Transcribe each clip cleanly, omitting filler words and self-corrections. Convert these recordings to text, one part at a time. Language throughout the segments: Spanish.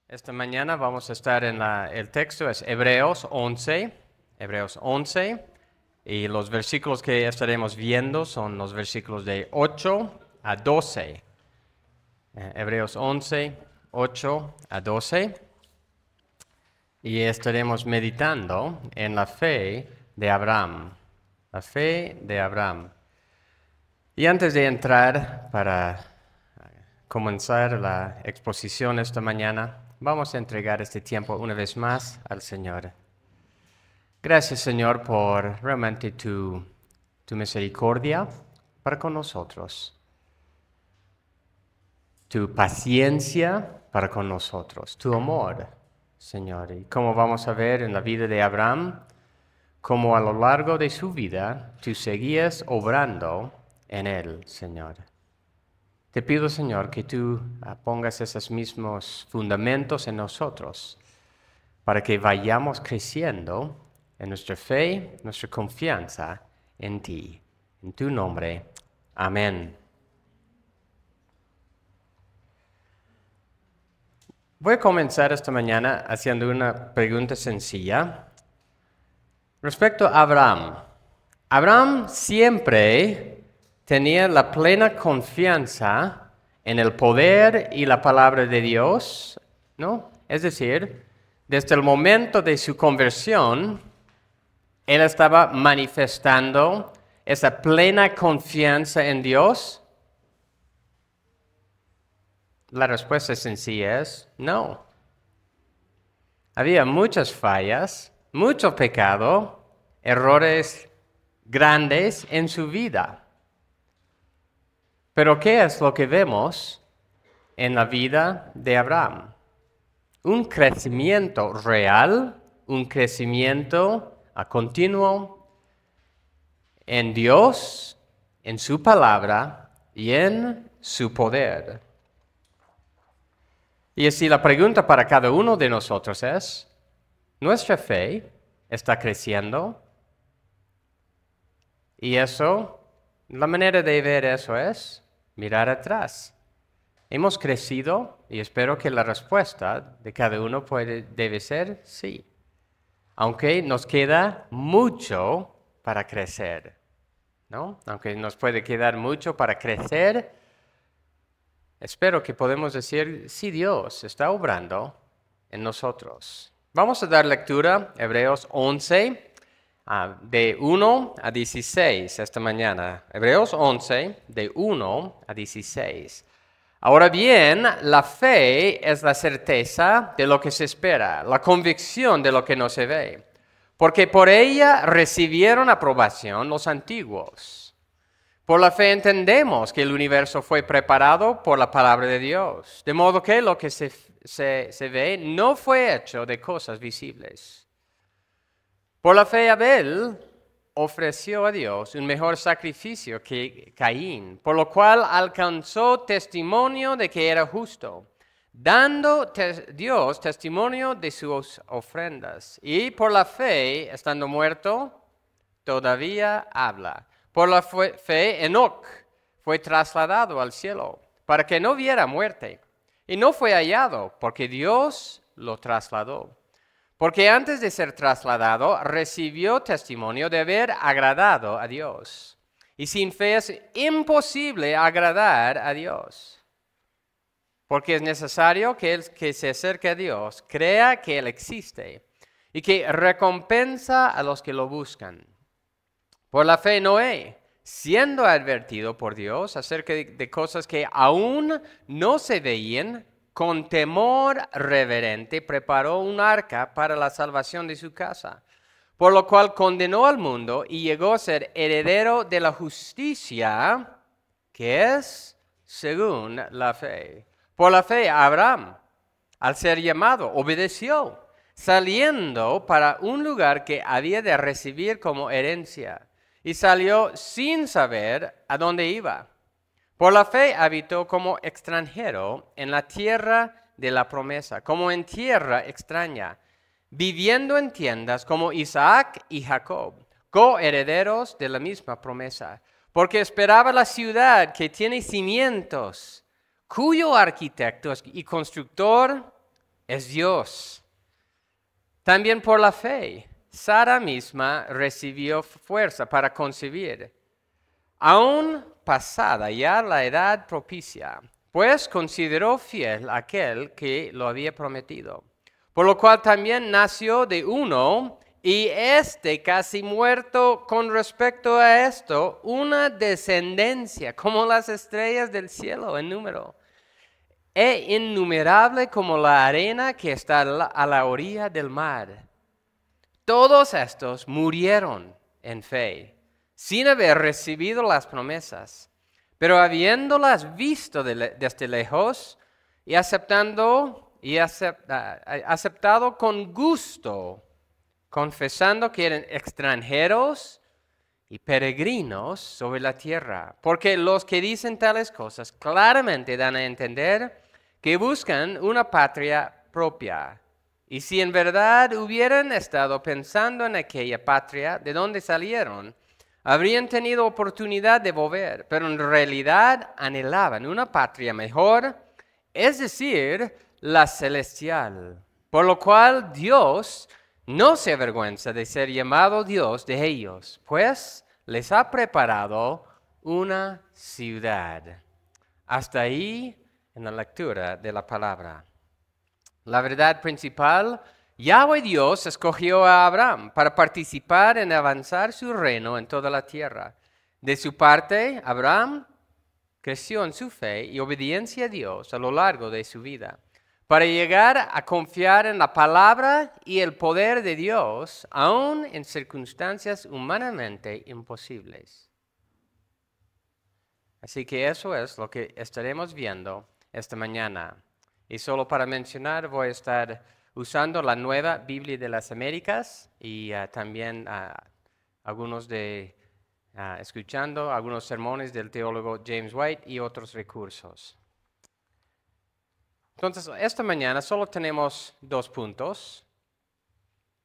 Esta mañana vamos a estar el texto es Hebreos 11, y los versículos que estaremos viendo son los versículos de 8 a 12. Hebreos 11, 8 a 12, y estaremos meditando en la fe de Abraham, la fe de Abraham. Y antes de entrar para comenzar la exposición esta mañana, vamos a entregar este tiempo una vez más al Señor. Gracias, Señor, por realmente tu misericordia para con nosotros, tu paciencia para con nosotros, tu amor, Señor. Y como vamos a ver en la vida de Abraham, como a lo largo de su vida tú seguías obrando en él, Señor. Te pido, Señor, que tú pongas esos mismos fundamentos en nosotros para que vayamos creciendo en nuestra fe, nuestra confianza en ti. En tu nombre. Amén. Voy a comenzar esta mañana haciendo una pregunta sencilla. Respecto a Abraham. Abraham siempre tenía la plena confianza en el poder y la palabra de Dios, ¿no? Es decir, desde el momento de su conversión, él estaba manifestando esa plena confianza en Dios. La respuesta sencilla es no. Había muchas fallas, mucho pecado, errores grandes en su vida. Pero ¿qué es lo que vemos en la vida de Abraham? Un crecimiento real, un crecimiento continuo en Dios, en su palabra y en su poder. Y así la pregunta para cada uno de nosotros es, ¿nuestra fe está creciendo? Y eso, la manera de ver eso es mirar atrás. ¿Hemos crecido? Y espero que la respuesta de cada uno debe ser sí. Aunque nos queda mucho para crecer, ¿no? Aunque nos puede quedar mucho para crecer, espero que podamos decir, sí, Dios está obrando en nosotros. Vamos a dar lectura, Hebreos 11, de 1 a 16 esta mañana. Hebreos 11, de 1 a 16. Ahora bien, la fe es la certeza de lo que se espera, la convicción de lo que no se ve, porque por ella recibieron aprobación los antiguos. Por la fe entendemos que el universo fue preparado por la palabra de Dios, de modo que lo que se ve no fue hecho de cosas visibles. Por la fe Abel ofreció a Dios un mejor sacrificio que Caín, por lo cual alcanzó testimonio de que era justo, dando Dios testimonio de sus ofrendas. Y por la fe, estando muerto, todavía habla. Por la fe, Enoc fue trasladado al cielo para que no viera muerte, y no fue hallado, porque Dios lo trasladó. Porque antes de ser trasladado, recibió testimonio de haber agradado a Dios. Y sin fe es imposible agradar a Dios. Porque es necesario que el que se acerque a Dios crea que Él existe y que recompensa a los que lo buscan. Por la fe Noé, siendo advertido por Dios acerca de cosas que aún no se veían, con temor reverente preparó un arca para la salvación de su casa, por lo cual condenó al mundo y llegó a ser heredero de la justicia, que es según la fe. Por la fe Abraham, al ser llamado, obedeció, saliendo para un lugar que había de recibir como herencia, y salió sin saber a dónde iba. Por la fe habitó como extranjero en la tierra de la promesa, como en tierra extraña, viviendo en tiendas como Isaac y Jacob, coherederos de la misma promesa, porque esperaba la ciudad que tiene cimientos, cuyo arquitecto y constructor es Dios. También por la fe, Sara misma recibió fuerza para concebir, aún pasada ya la edad propicia, pues consideró fiel aquel que lo había prometido. Por lo cual también nació de uno, y casi muerto con respecto a esto, una descendencia como las estrellas del cielo en número, e innumerable como la arena que está a la orilla del mar. Todos estos murieron en fe, sin haber recibido las promesas, pero habiéndolas visto desde lejos y aceptado con gusto, confesando que eran extranjeros y peregrinos sobre la tierra. Porque los que dicen tales cosas claramente dan a entender que buscan una patria propia. Y si en verdad hubieran estado pensando en aquella patria de donde salieron, habrían tenido oportunidad de volver, pero en realidad anhelaban una patria mejor, es decir, la celestial. Por lo cual Dios no se avergüenza de ser llamado Dios de ellos, pues les ha preparado una ciudad. Hasta ahí en la lectura de la palabra. La verdad principal, Yahweh Dios escogió a Abraham para participar en avanzar su reino en toda la tierra. De su parte, Abraham creció en su fe y obediencia a Dios a lo largo de su vida, para llegar a confiar en la palabra y el poder de Dios, aun en circunstancias humanamente imposibles. Así que eso es lo que estaremos viendo esta mañana. Y solo para mencionar, voy a estar usando la Nueva Biblia de las Américas y también escuchando algunos sermones del teólogo James White y otros recursos. Entonces, esta mañana solo tenemos 2 puntos,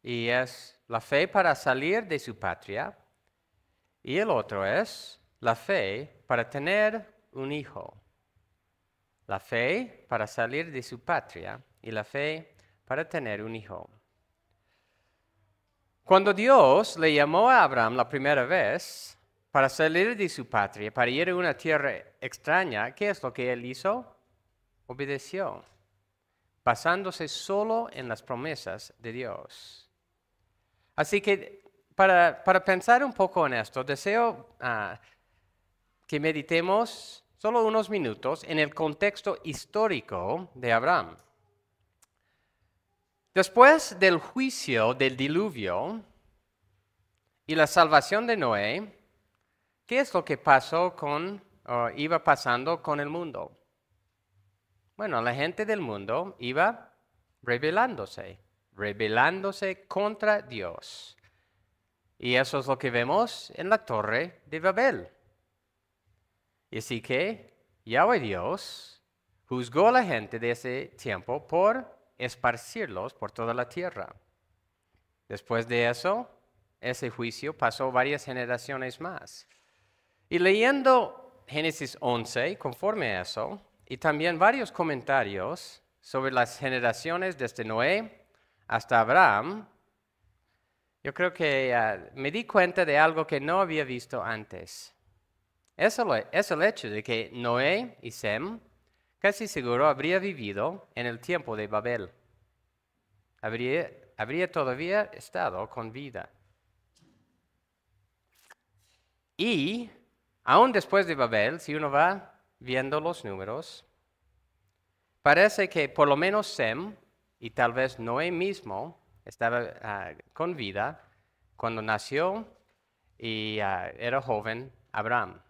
y es la fe para salir de su patria, y el otro es la fe para tener un hijo. La fe para salir de su patria y la fe para tener un hijo. Cuando Dios le llamó a Abraham la primera vez para salir de su patria, para ir a una tierra extraña, ¿qué es lo que él hizo? Obedeció, basándose solo en las promesas de Dios. Así que para pensar un poco en esto, deseo que meditemos solo unos minutos en el contexto histórico de Abraham. Después del juicio del diluvio y la salvación de Noé, ¿qué es lo que iba pasando con el mundo? Bueno, la gente del mundo iba rebelándose contra Dios. Y eso es lo que vemos en la Torre de Babel. Y así que Yahweh Dios juzgó a la gente de ese tiempo por esparcirlos por toda la tierra. Después de eso, ese juicio pasó varias generaciones más. Y leyendo Génesis 11, conforme a eso, y también varios comentarios sobre las generaciones desde Noé hasta Abraham, yo creo que me di cuenta de algo que no había visto antes. Es el hecho de que Noé y Sem casi seguro habría vivido en el tiempo de Babel. Habría todavía estado con vida. Y aún después de Babel, si uno va viendo los números, parece que por lo menos Sem y tal vez Noé mismo estaba con vida cuando nació y era joven Abraham.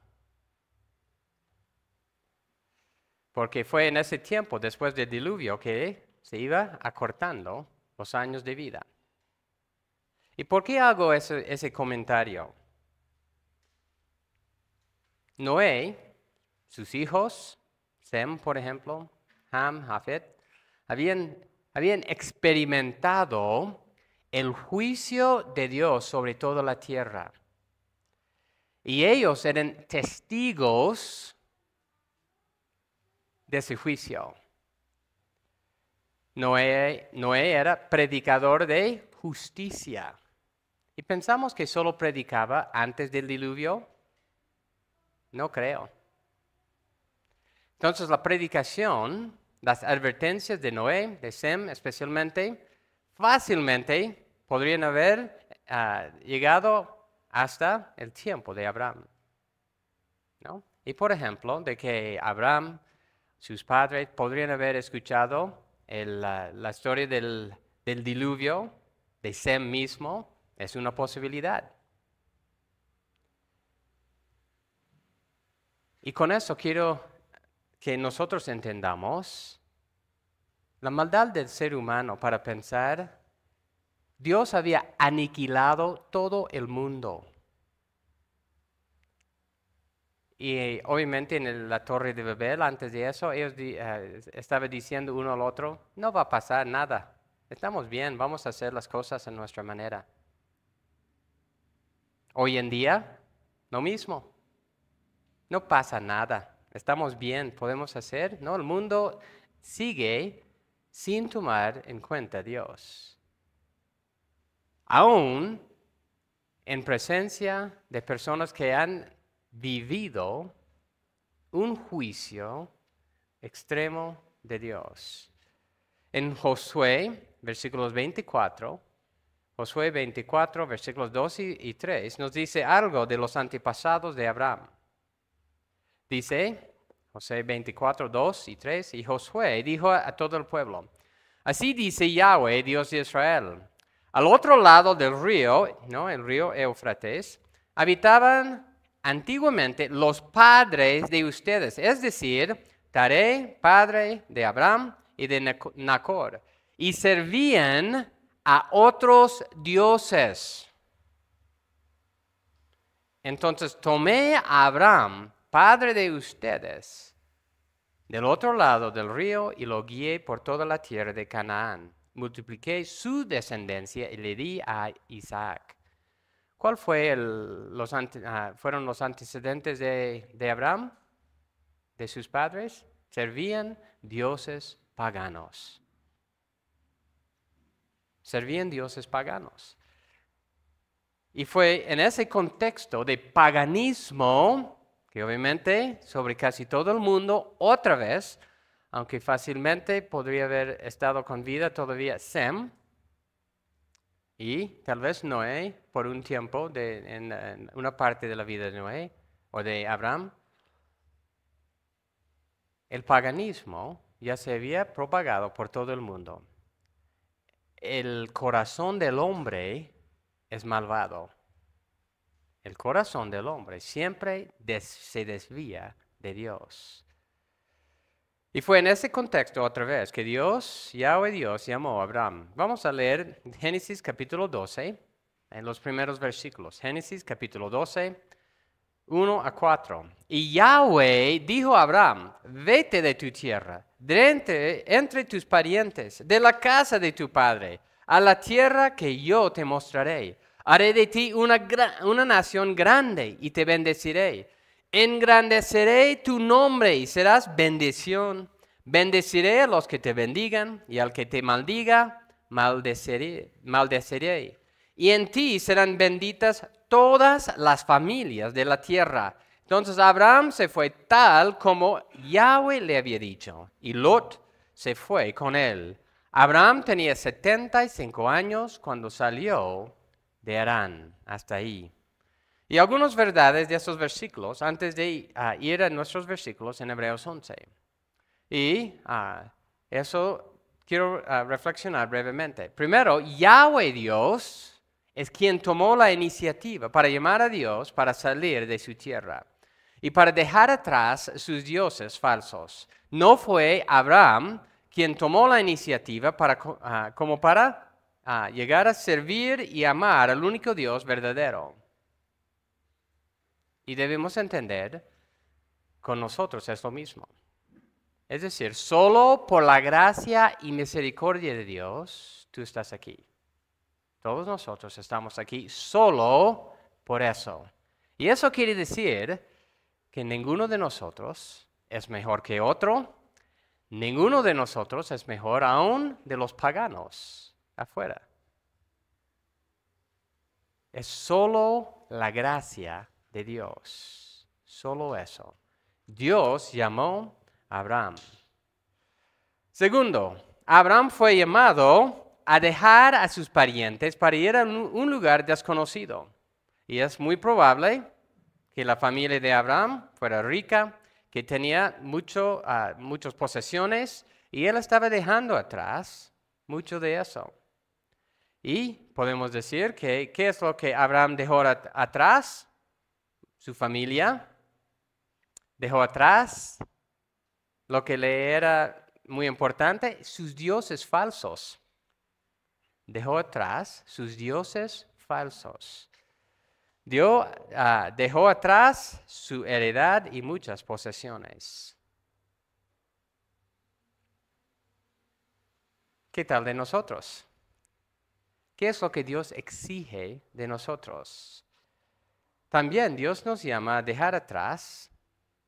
Porque fue en ese tiempo, después del diluvio, que se iba acortando los años de vida. ¿Y por qué hago ese comentario? Noé, sus hijos, Sem, por ejemplo, Ham, Jafet, habían experimentado el juicio de Dios sobre toda la tierra. Y ellos eran testigos de ese juicio. Noé era predicador de justicia. ¿Y pensamos que solo predicaba antes del diluvio? No creo. Entonces la predicación, las advertencias de Noé, de Sem especialmente, fácilmente podrían haber llegado hasta el tiempo de Abraham, ¿no? Y por ejemplo, de que Abraham, sus padres, podrían haber escuchado la historia del diluvio de Sem mismo, es una posibilidad. Y con eso quiero que nosotros entendamos la maldad del ser humano para pensar, Dios había aniquilado todo el mundo. Y obviamente en la Torre de Babel, antes de eso, ellos estaban diciendo uno al otro, no va a pasar nada, estamos bien, vamos a hacer las cosas a nuestra manera. Hoy en día, lo mismo, no pasa nada, estamos bien, podemos hacer, no, el mundo sigue sin tomar en cuenta a Dios. Aún en presencia de personas que han vivido un juicio extremo de Dios. En Josué, versículos 24, Josué 24, versículos 2 y 3, nos dice algo de los antepasados de Abraham. Dice, Josué 24, 2 y 3, y Josué dijo a todo el pueblo, así dice Yahweh, Dios de Israel, al otro lado del río, ¿no? El río Éufrates, habitaban antiguamente los padres de ustedes, es decir, Taré, padre de Abraham y de Nacor, y servían a otros dioses. Entonces tomé a Abraham, padre de ustedes, del otro lado del río y lo guié por toda la tierra de Canaán. Multipliqué su descendencia y le di a Isaac. ¿Cuál fueron los antecedentes de Abraham? De sus padres. Servían dioses paganos. Servían dioses paganos. Y fue en ese contexto de paganismo, que obviamente sobre casi todo el mundo, otra vez, aunque fácilmente podría haber estado con vida todavía Sem, y tal vez Noé, por un tiempo, en una parte de la vida de Noé o de Abraham, el paganismo ya se había propagado por todo el mundo. El corazón del hombre es malvado. El corazón del hombre siempre se desvía de Dios. Y fue en ese contexto otra vez que Yahweh Dios, llamó a Abraham. Vamos a leer Génesis capítulo 12, en los primeros versículos. Génesis capítulo 12, 1 a 4. Y Yahweh dijo a Abraham, vete de tu tierra, de entre tus parientes, de la casa de tu padre, a la tierra que yo te mostraré. Haré de ti una nación grande y te bendeciré. Engrandeceré tu nombre y serás bendición. Bendeciré a los que te bendigan y al que te maldiga, maldeceré. Y en ti serán benditas todas las familias de la tierra. Entonces Abraham se fue tal como Yahweh le había dicho, y Lot se fue con él. Abraham tenía 75 años cuando salió de Harán, hasta ahí. Y algunas verdades de esos versículos, antes de ir a nuestros versículos en Hebreos 11. Y eso quiero reflexionar brevemente. Primero, Yahweh Dios es quien tomó la iniciativa para llamar a Dios para salir de su tierra y para dejar atrás sus dioses falsos. No fue Abraham quien tomó la iniciativa para llegar a servir y amar al único Dios verdadero. Y debemos entender, con nosotros es lo mismo. Es decir, solo por la gracia y misericordia de Dios, tú estás aquí. Todos nosotros estamos aquí solo por eso. Y eso quiere decir que ninguno de nosotros es mejor que otro, Ninguno de nosotros es mejor aún de los paganos afuera. Es solo la gracia de Dios. Solo eso. Dios llamó a Abraham. Segundo, Abraham fue llamado a dejar a sus parientes para ir a un lugar desconocido. Y es muy probable que la familia de Abraham fuera rica, que tenía muchas posesiones, y él estaba dejando atrás mucho de eso. Y podemos decir que, ¿qué es lo que Abraham dejó atrás? Su familia. Dejó atrás lo que le era muy importante, sus dioses falsos. Dejó atrás sus dioses falsos. Dejó atrás su heredad y muchas posesiones. ¿Qué tal de nosotros? ¿Qué es lo que Dios exige de nosotros? También Dios nos llama a dejar atrás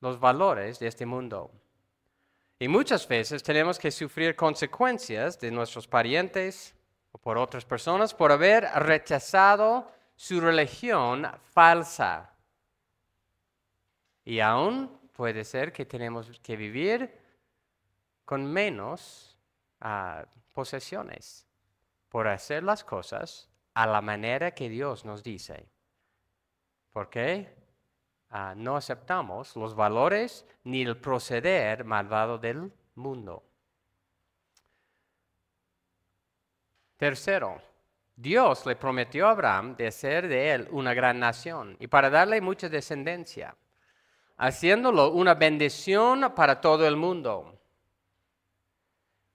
los valores de este mundo. Y muchas veces tenemos que sufrir consecuencias de nuestros parientes o por otras personas por haber rechazado su religión falsa. Y aún puede ser que tenemos que vivir con menos posesiones por hacer las cosas a la manera que Dios nos dice. ¿Por qué? No aceptamos los valores ni el proceder malvado del mundo. Tercero, Dios le prometió a Abraham de hacer de él una gran nación y para darle mucha descendencia, haciéndolo una bendición para todo el mundo.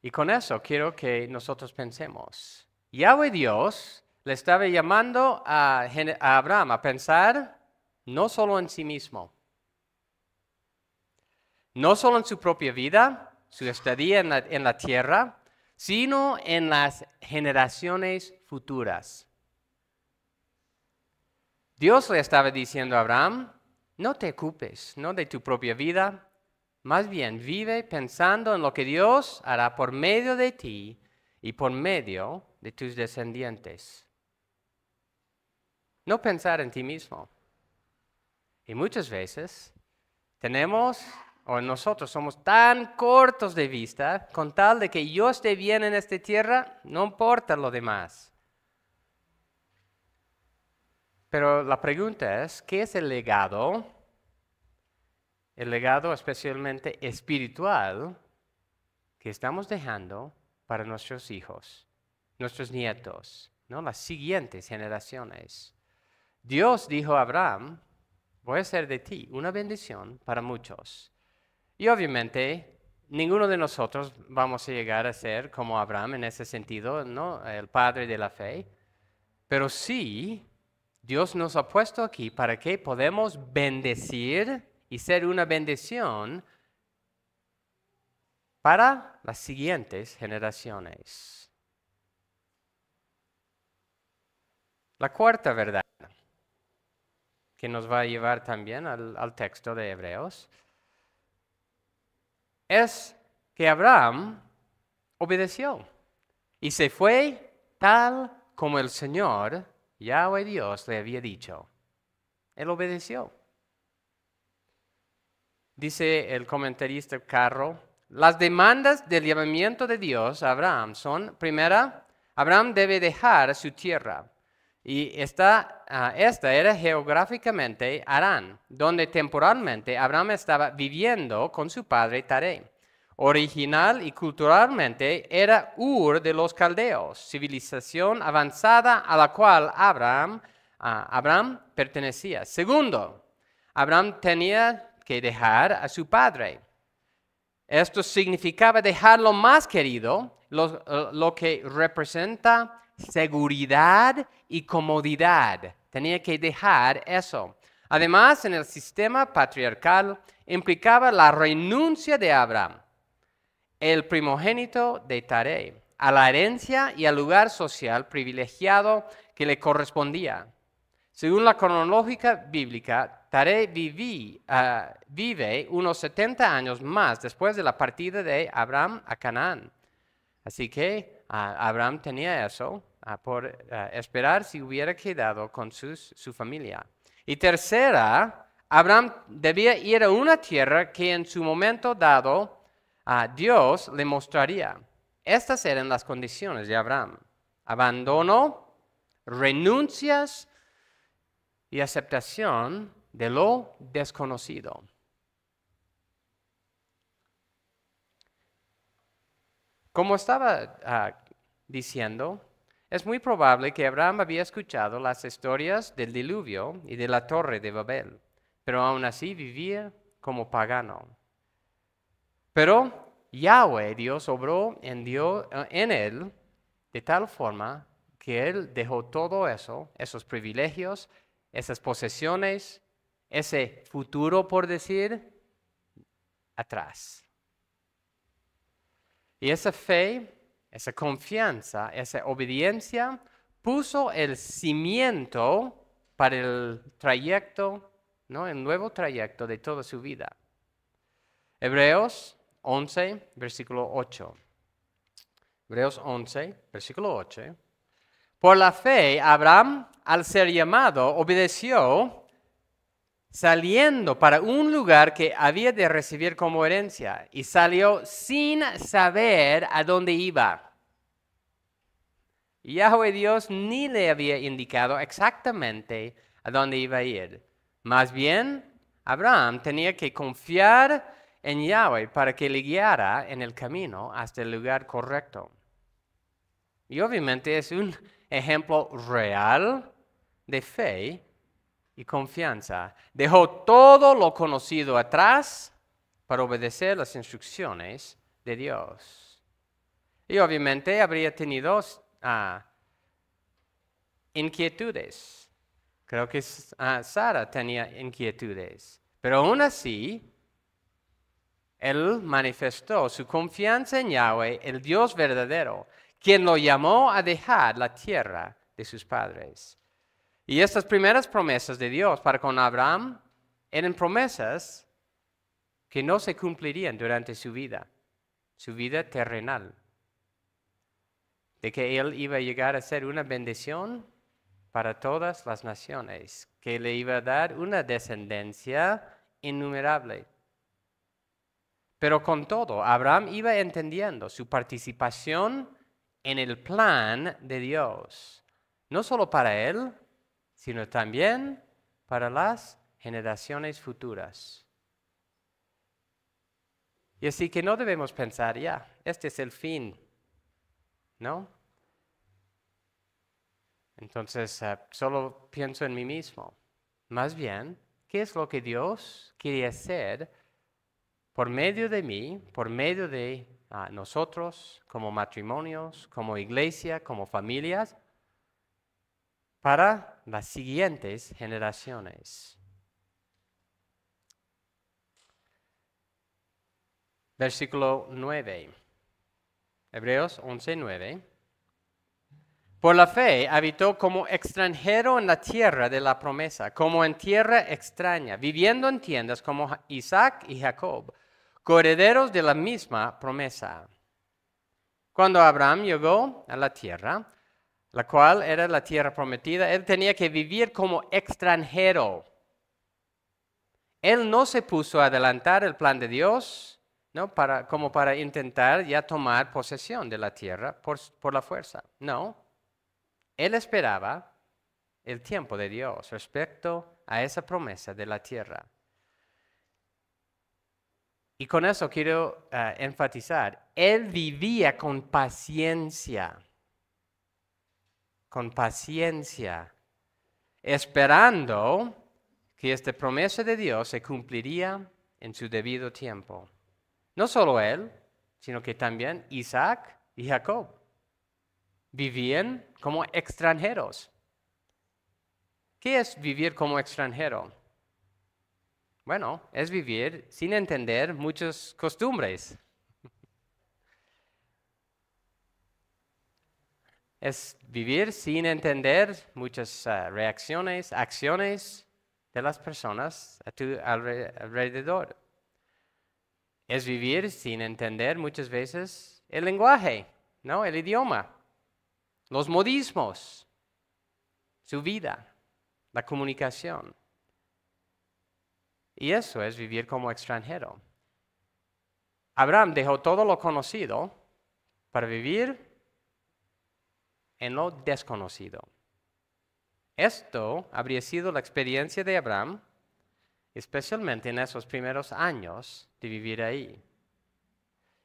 Y con eso quiero que nosotros pensemos. Yahweh Dios le estaba llamando a Abraham a pensar no solo en sí mismo, no solo en su propia vida, su estadía en la tierra, sino en las generaciones futuras. Dios le estaba diciendo a Abraham, no te ocupes, no de tu propia vida, más bien vive pensando en lo que Dios hará por medio de ti y por medio de tus descendientes. No pensar en ti mismo. Y muchas veces nosotros somos tan cortos de vista, con tal de que yo esté bien en esta tierra, no importa lo demás. Pero la pregunta es, ¿qué es el legado? El legado especialmente espiritual que estamos dejando para nuestros hijos, nuestros nietos, ¿no? Las siguientes generaciones. Dios dijo a Abraham, voy a hacer de ti una bendición para muchos. Y obviamente, ninguno de nosotros vamos a llegar a ser como Abraham en ese sentido, ¿no? El padre de la fe. Pero sí, Dios nos ha puesto aquí para que podamos bendecir y ser una bendición para las siguientes generaciones. La cuarta verdad, que nos va a llevar también al texto de Hebreos, es que Abraham obedeció y se fue tal como el Señor, Yahweh Dios, le había dicho. Él obedeció. Dice el comentarista Carro, las demandas del llamamiento de Dios a Abraham son, primera, Abraham debe dejar su tierra. Y esta era geográficamente Harán, donde temporalmente Abraham estaba viviendo con su padre Taré. Original y culturalmente era Ur de los Caldeos, civilización avanzada a la cual Abraham pertenecía. Segundo, Abraham tenía que dejar a su padre. Esto significaba dejar lo más querido, lo que representa seguridad y comodidad. Tenía que dejar eso. Además, en el sistema patriarcal implicaba la renuncia de Abraham, el primogénito de Taré, a la herencia y al lugar social privilegiado que le correspondía. Según la cronológica bíblica, Taré vive unos 70 años más después de la partida de Abraham a Canaán. Así que Abraham tenía eso por esperar si hubiera quedado con su familia. Y tercera, Abraham debía ir a una tierra que en su momento dado Dios le mostraría. Estas eran las condiciones de Abraham: abandono, renuncias y aceptación de lo desconocido. Como estaba diciendo, es muy probable que Abraham había escuchado las historias del diluvio y de la torre de Babel, pero aún así vivía como pagano. Pero Yahweh, Dios, obró en él de tal forma que él dejó todo eso, esos privilegios, esas posesiones, ese futuro, por decir, atrás. Y esa fe, esa confianza, esa obediencia puso el cimiento para el trayecto, ¿no? El nuevo trayecto de toda su vida. Hebreos 11, versículo 8. Hebreos 11, versículo 8. Por la fe, Abraham, al ser llamado, obedeció, saliendo para un lugar que había de recibir como herencia, y salió sin saber a dónde iba. Yahweh Dios ni le había indicado exactamente a dónde iba a ir. Más bien, Abraham tenía que confiar en Yahweh para que le guiara en el camino hasta el lugar correcto. Y obviamente es un ejemplo real de fe y confianza. Dejó todo lo conocido atrás para obedecer las instrucciones de Dios. Y obviamente habría tenido inquietudes. Creo que Sara tenía inquietudes. Pero aún así, él manifestó su confianza en Yahweh, el Dios verdadero, quien lo llamó a dejar la tierra de sus padres. Y estas primeras promesas de Dios para con Abraham eran promesas que no se cumplirían durante su vida terrenal. De que él iba a llegar a ser una bendición para todas las naciones, que le iba a dar una descendencia innumerable. Pero con todo, Abraham iba entendiendo su participación en el plan de Dios, no solo para él, sino también para las generaciones futuras. Y así que no debemos pensar, ya, este es el fin, ¿no? Entonces, solo pienso en mí mismo. Más bien, ¿qué es lo que Dios quiere hacer por medio de mí, por medio de nosotros, como matrimonios, como iglesia, como familias, para las siguientes generaciones? Versículo 9. Hebreos 11, 9. Por la fe habitó como extranjero en la tierra de la promesa, como en tierra extraña, viviendo en tiendas como Isaac y Jacob, coherederos de la misma promesa. Cuando Abraham llegó a la tierra, la cual era la tierra prometida, él tenía que vivir como extranjero. Él no se puso a adelantar el plan de Dios, ¿no? como para intentar ya tomar posesión de la tierra por la fuerza. No. Él esperaba el tiempo de Dios respecto a esa promesa de la tierra. Y con eso quiero enfatizar, él vivía con paciencia, esperando que esta promesa de Dios se cumpliría en su debido tiempo. No solo él, sino que también Isaac y Jacob vivían como extranjeros. ¿Qué es vivir como extranjero? Bueno, es vivir sin entender muchas costumbres. Es vivir sin entender muchas reacciones, acciones de las personas a tu alrededor. Es vivir sin entender muchas veces el lenguaje, ¿no? El idioma, los modismos, su vida, la comunicación. Y eso es vivir como extranjero. Abraham dejó todo lo conocido para vivir en lo desconocido. Esto habría sido la experiencia de Abraham, especialmente en esos primeros años de vivir ahí.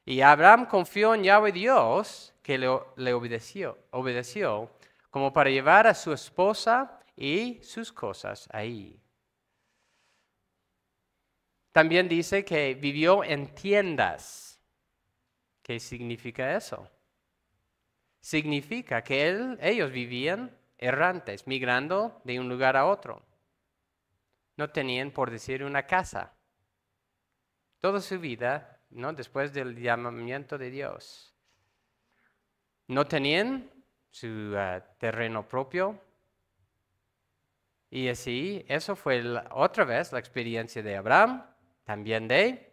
Y Abraham confió en Yahweh Dios, que le obedeció como para llevar a su esposa y sus cosas ahí. También dice que vivió en tiendas. ¿Qué significa eso? Significa que ellos vivían errantes, migrando de un lugar a otro. No tenían, por decir, una casa. Toda su vida, ¿no? Después del llamamiento de Dios. No tenían su terreno propio. Y así, eso fue otra vez la experiencia de Abraham, también de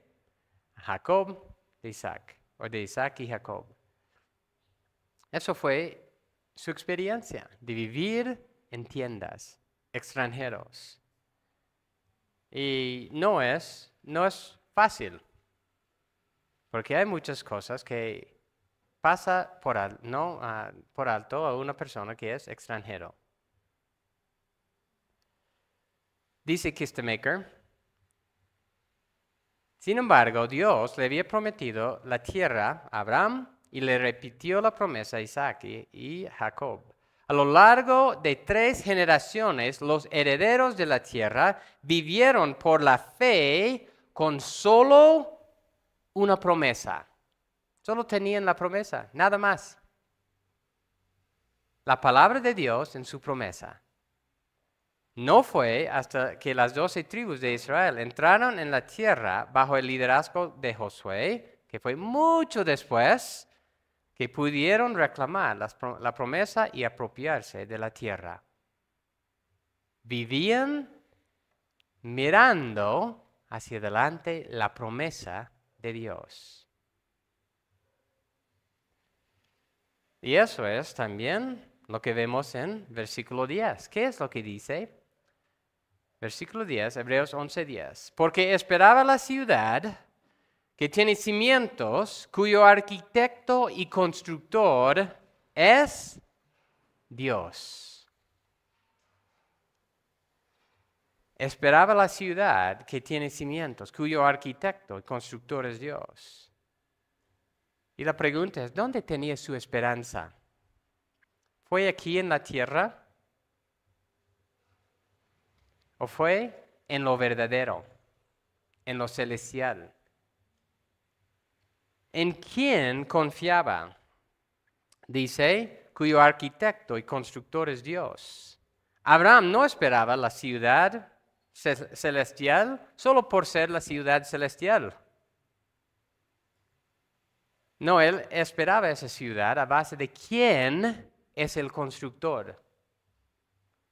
Jacob, de Isaac, o de Isaac y Jacob. Eso fue su experiencia de vivir en tiendas, extranjeros. Y no es fácil, porque hay muchas cosas que pasa por alto a una persona que es extranjero. Dice Kistemaker, sin embargo, Dios le había prometido la tierra a Abraham y le repitió la promesa a Isaac y Jacob. A lo largo de 3 generaciones, los herederos de la tierra vivieron por la fe con solo una promesa. Solo tenían la promesa, nada más. La palabra de Dios en su promesa. No fue hasta que las 12 tribus de Israel entraron en la tierra bajo el liderazgo de Josué, que fue mucho después, que pudieron reclamar la promesa y apropiarse de la tierra. Vivían mirando hacia adelante la promesa de Dios. Y eso es también lo que vemos en versículo 10. ¿Qué es lo que dice? Versículo 10, Hebreos 11:10. Porque esperaba la ciudad que tiene cimientos, cuyo arquitecto y constructor es Dios. Esperaba la ciudad que tiene cimientos, cuyo arquitecto y constructor es Dios. Y la pregunta es, ¿dónde tenía su esperanza? ¿Fue aquí en la tierra? ¿O fue en lo verdadero, en lo celestial? ¿En quién confiaba? Dice, cuyo arquitecto y constructor es Dios. Abraham no esperaba la ciudad celestial solo por ser la ciudad celestial. No, él esperaba esa ciudad a base de quién es el constructor.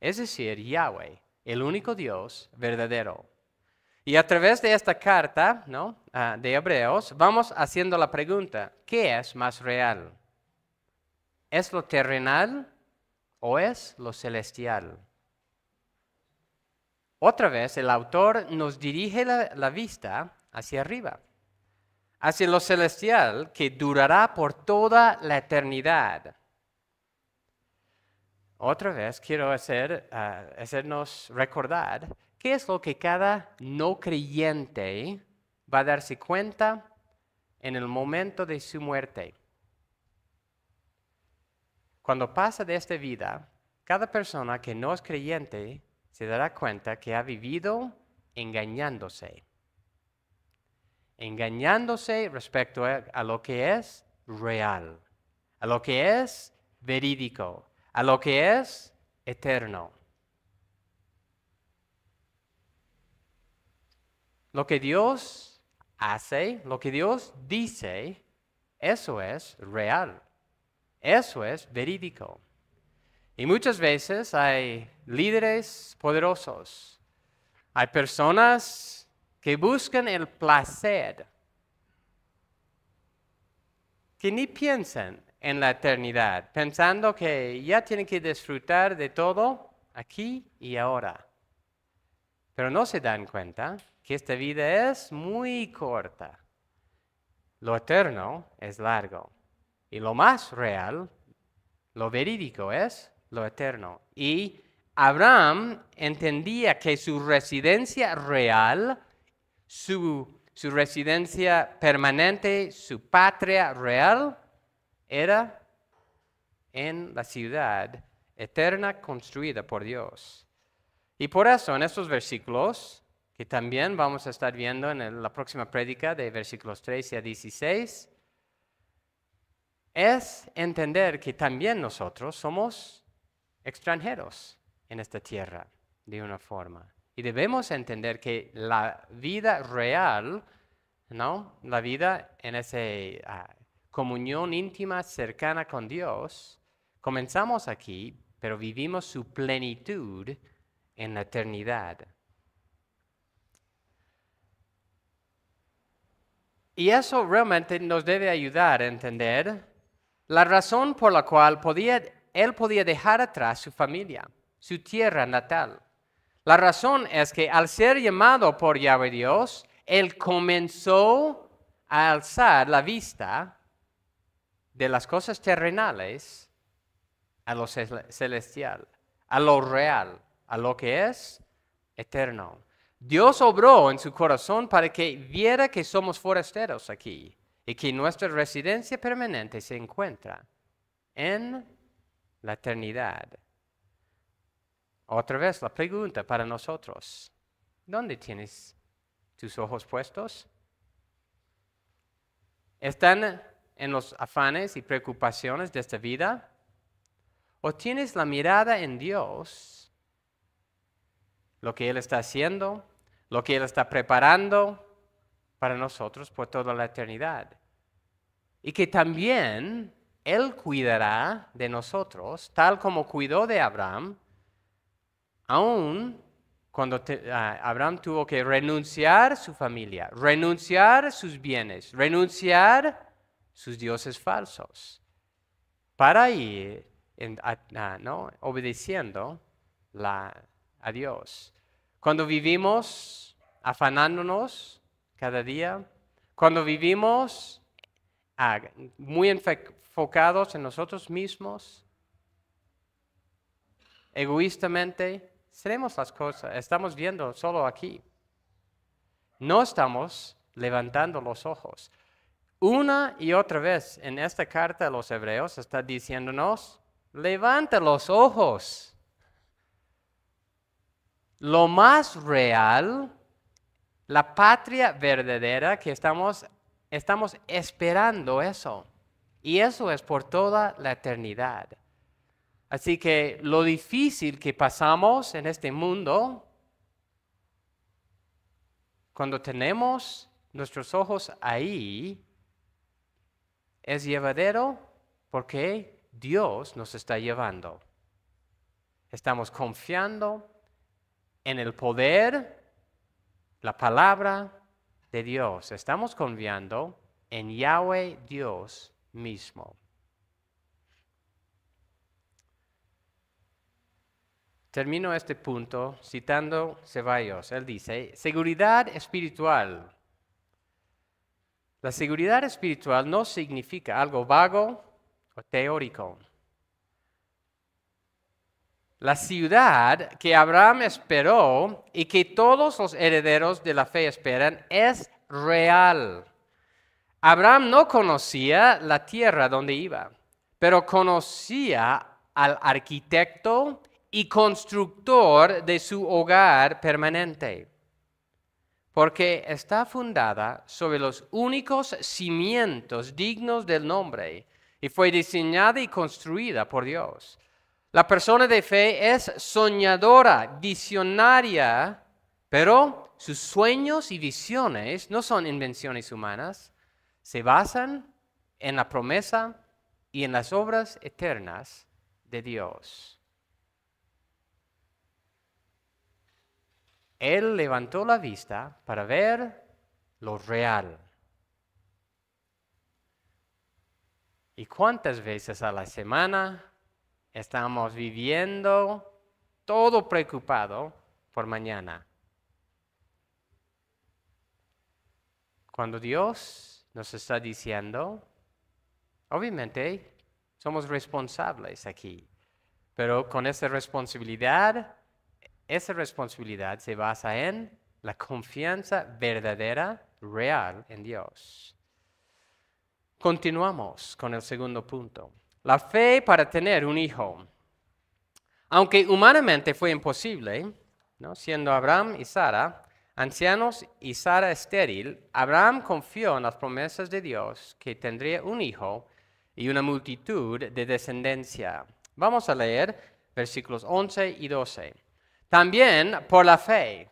Es decir, Yahweh, el único Dios verdadero. Y a través de esta carta, ¿no? De Hebreos, vamos haciendo la pregunta, ¿qué es más real? ¿Es lo terrenal o es lo celestial? Otra vez el autor nos dirige la vista hacia arriba, hacia lo celestial que durará por toda la eternidad. Otra vez quiero hacernos recordar qué es lo que cada no creyente va a darse cuenta en el momento de su muerte. Cuando pasa de esta vida, cada persona que no es creyente se dará cuenta que ha vivido engañándose. Engañándose respecto a lo que es real, a lo que es verídico, a lo que es eterno. Lo que Dios hace, lo que Dios dice, eso es real, eso es verídico. Y muchas veces hay líderes poderosos, hay personas que buscan el placer, que ni piensan en la eternidad, pensando que ya tienen que disfrutar de todo aquí y ahora. Pero no se dan cuenta que esta vida es muy corta. Lo eterno es largo. Y lo más real, lo verídico es lo eterno. Y Abraham entendía que su residencia real, su residencia permanente, su patria real, era en la ciudad eterna construida por Dios. Y por eso en estos versículos, que también vamos a estar viendo en la próxima prédica de versículos 13 a 16, es entender que también nosotros somos extranjeros en esta tierra, de una forma. Y debemos entender que la vida real, ¿no? La vida en esa comunión íntima, cercana con Dios, comenzamos aquí, pero vivimos su plenitud en la eternidad. Y eso realmente nos debe ayudar a entender la razón por la cual él podía dejar atrás su familia, su tierra natal. La razón es que al ser llamado por Yahweh Dios, él comenzó a alzar la vista de las cosas terrenales a lo celestial, a lo real, a lo que es eterno. Dios obró en su corazón para que viera que somos forasteros aquí y que nuestra residencia permanente se encuentra en la eternidad. Otra vez la pregunta para nosotros, ¿dónde tienes tus ojos puestos? ¿Están en los afanes y preocupaciones de esta vida? ¿O tienes la mirada en Dios, lo que Él está haciendo, lo que Él está preparando para nosotros por toda la eternidad? Y que también Él cuidará de nosotros, tal como cuidó de Abraham, aún cuando Abraham tuvo que renunciar a su familia, renunciar a sus bienes, renunciar a sus dioses falsos, para ir obedeciendo a Dios. Cuando vivimos afanándonos cada día, cuando vivimos muy enfocados en nosotros mismos, egoístamente, seremos las cosas, estamos viendo solo aquí. No estamos levantando los ojos. Una y otra vez en esta carta a los hebreos está diciéndonos, levanta los ojos. Lo más real, la patria verdadera que estamos esperando eso. Y eso es por toda la eternidad. Así que lo difícil que pasamos en este mundo, cuando tenemos nuestros ojos ahí, es llevadero porque Dios nos está llevando. Estamos confiando en el poder, la palabra de Dios. Estamos confiando en Yahweh Dios mismo. Termino este punto citando Ceballos. Él dice, seguridad espiritual. La seguridad espiritual no significa algo vago o teórico. La ciudad que Abraham esperó y que todos los herederos de la fe esperan es real. Abraham no conocía la tierra donde iba, pero conocía al arquitecto y constructor de su hogar permanente, porque está fundada sobre los únicos cimientos dignos del nombre y fue diseñada y construida por Dios. La persona de fe es soñadora, visionaria, pero sus sueños y visiones no son invenciones humanas, se basan en la promesa y en las obras eternas de Dios. Él levantó la vista para ver lo real. ¿Y cuántas veces a la semana estamos viviendo todo preocupado por mañana? Cuando Dios nos está diciendo, obviamente somos responsables aquí, pero con esa responsabilidad se basa en la confianza verdadera, real en Dios. Continuamos con el segundo punto. La fe para tener un hijo. Aunque humanamente fue imposible, ¿no? Siendo Abraham y Sara ancianos y Sara estéril, Abraham confió en las promesas de Dios que tendría un hijo y una multitud de descendencia. Vamos a leer versículos 11 y 12. También por la fe,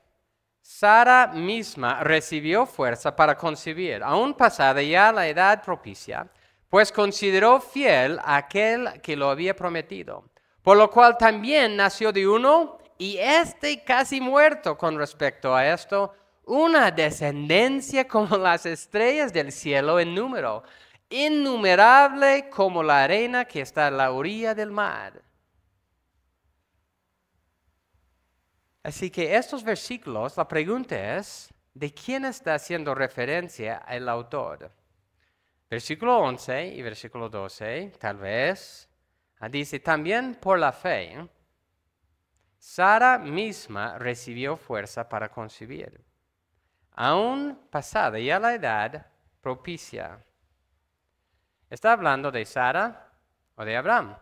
Sara misma recibió fuerza para concebir, aún pasada ya la edad propicia, pues consideró fiel a aquel que lo había prometido. Por lo cual también nació de uno, y casi muerto con respecto a esto, una descendencia como las estrellas del cielo en número, innumerable como la arena que está a la orilla del mar. Así que estos versículos, la pregunta es, ¿de quién está haciendo referencia el autor? Versículo 11 y versículo 12, tal vez, dice, también por la fe, Sara misma recibió fuerza para concebir, aún pasada ya la edad propicia. ¿Está hablando de Sara o de Abraham?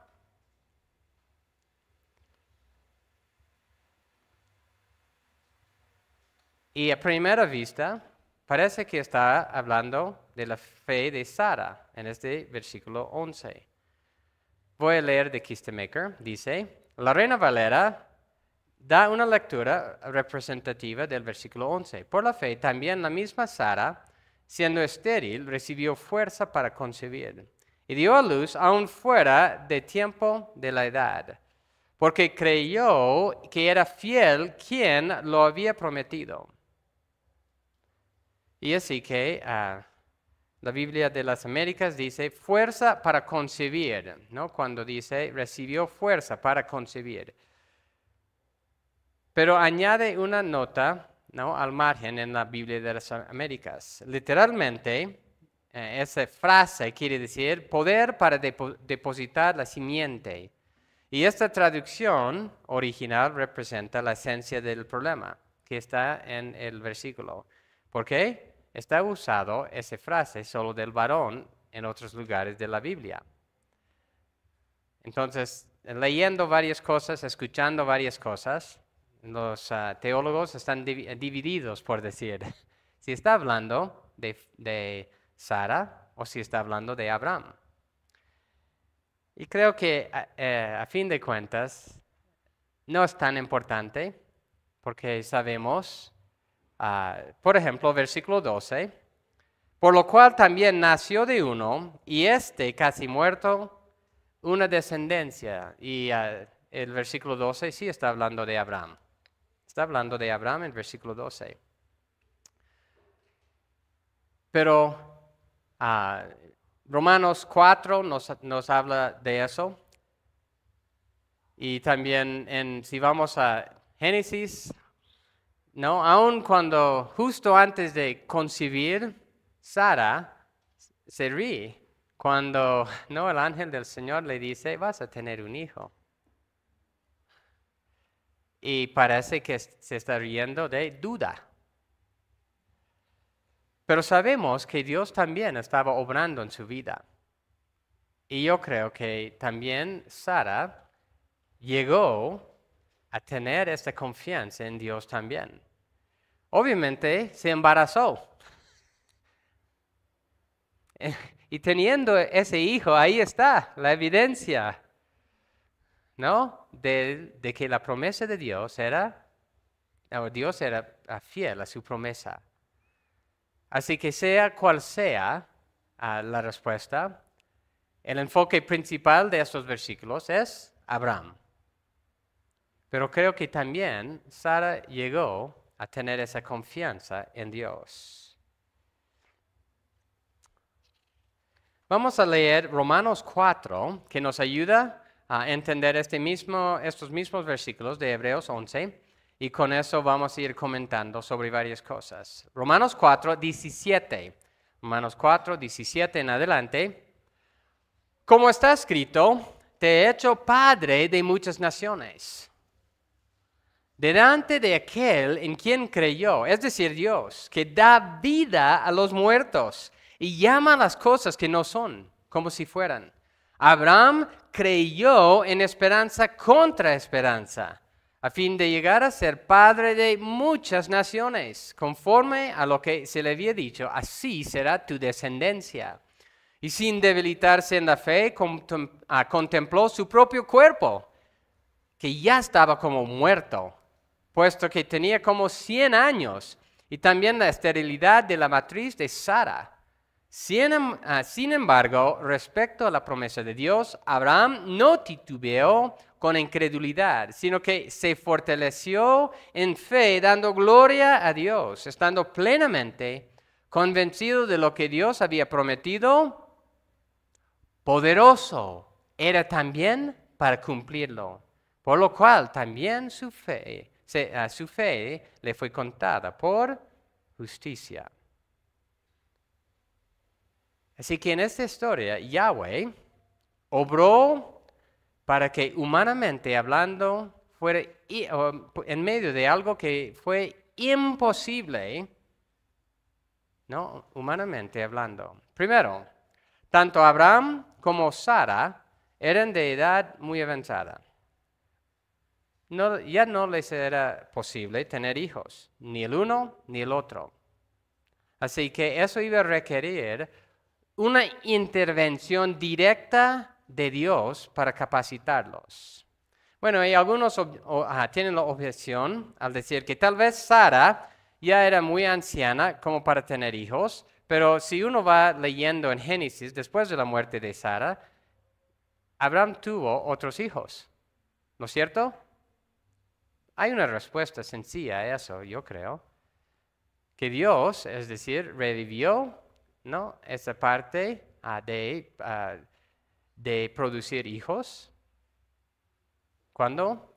Y a primera vista, parece que está hablando de la fe de Sara en este versículo 11. Voy a leer de Kistemaker. Dice, la Reina Valera da una lectura representativa del versículo 11. Por la fe, también la misma Sara, siendo estéril, recibió fuerza para concebir y dio a luz aún fuera de tiempo de la edad, porque creyó que era fiel quien lo había prometido. Y así que la Biblia de las Américas dice fuerza para concebir, ¿no? Cuando dice recibió fuerza para concebir. Pero añade una nota, ¿no?, al margen en la Biblia de las Américas. Literalmente, esa frase quiere decir poder para depositar la simiente. Y esta traducción original representa la esencia del problema que está en el versículo. ¿Por qué? Está usado esa frase solo del varón en otros lugares de la Biblia. Entonces, leyendo varias cosas, escuchando varias cosas, los teólogos están divididos, por decir, si está hablando de Sara o si está hablando de Abraham. Y creo que a fin de cuentas no es tan importante porque sabemos, por ejemplo, versículo 12, por lo cual también nació de uno y casi muerto, una descendencia. Y el versículo 12 sí está hablando de Abraham. Está hablando de Abraham en el versículo 12. Pero Romanos 4 nos habla de eso. Y también si vamos a Génesis, ¿no? Aun cuando justo antes de concebir, Sara se ríe cuando, ¿no?, el ángel del Señor le dice, vas a tener un hijo. Y parece que se está riendo de duda. Pero sabemos que Dios también estaba obrando en su vida. Y yo creo que también Sara llegó a tener esta confianza en Dios también. Obviamente se embarazó. Y teniendo ese hijo, ahí está la evidencia, ¿no?, de que la promesa de Dios Dios era fiel a su promesa. Así que sea cual sea la respuesta, el enfoque principal de estos versículos es Abraham. Pero creo que también Sara llegó a tener esa confianza en Dios. Vamos a leer Romanos 4, que nos ayuda a entender estos mismos versículos de Hebreos 11, y con eso vamos a ir comentando sobre varias cosas. Romanos 4, 17. Romanos 4, 17 en adelante. Como está escrito, te he hecho padre de muchas naciones, delante de aquel en quien creyó, es decir, Dios, que da vida a los muertos y llama a las cosas que no son, como si fueran. Abraham creyó en esperanza contra esperanza, a fin de llegar a ser padre de muchas naciones, conforme a lo que se le había dicho, así será tu descendencia. Y sin debilitarse en la fe, contempló su propio cuerpo, que ya estaba como muerto, puesto que tenía como 100 años, y también la esterilidad de la matriz de Sara. Sin embargo, respecto a la promesa de Dios, Abraham no titubeó con incredulidad, sino que se fortaleció en fe, dando gloria a Dios, estando plenamente convencido de lo que Dios había prometido. Poderoso era también para cumplirlo, por lo cual también su fe le fue contada por justicia. Así que en esta historia, Yahweh obró para que humanamente hablando fuera en medio de algo que fue imposible, ¿no? Humanamente hablando. Primero, tanto Abraham como Sara eran de edad muy avanzada. Ya no les era posible tener hijos, ni el uno ni el otro. Así que eso iba a requerir una intervención directa de Dios para capacitarlos. Bueno, y algunos tienen la objeción al decir que tal vez Sara ya era muy anciana como para tener hijos, pero si uno va leyendo en Génesis, después de la muerte de Sara, Abraham tuvo otros hijos, ¿no es cierto? Hay una respuesta sencilla a eso, yo creo. Que Dios, es decir, revivió, ¿no?, esa parte de producir hijos. ¿Cuándo?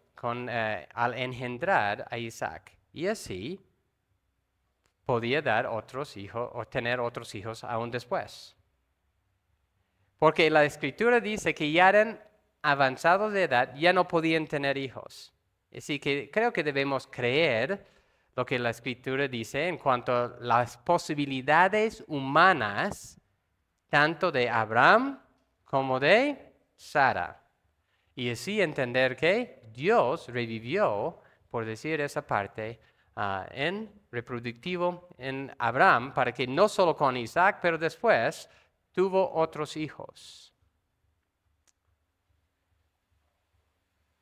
Al engendrar a Isaac. Y así podía dar otros hijos o tener otros hijos aún después. Porque la Escritura dice que ya eran avanzados de edad, ya no podían tener hijos. Así que creo que debemos creer lo que la Escritura dice en cuanto a las posibilidades humanas, tanto de Abraham como de Sara. Y así entender que Dios revivió, por decir esa parte, en reproductivo en Abraham, para que no solo con Isaac, pero después tuvo otros hijos.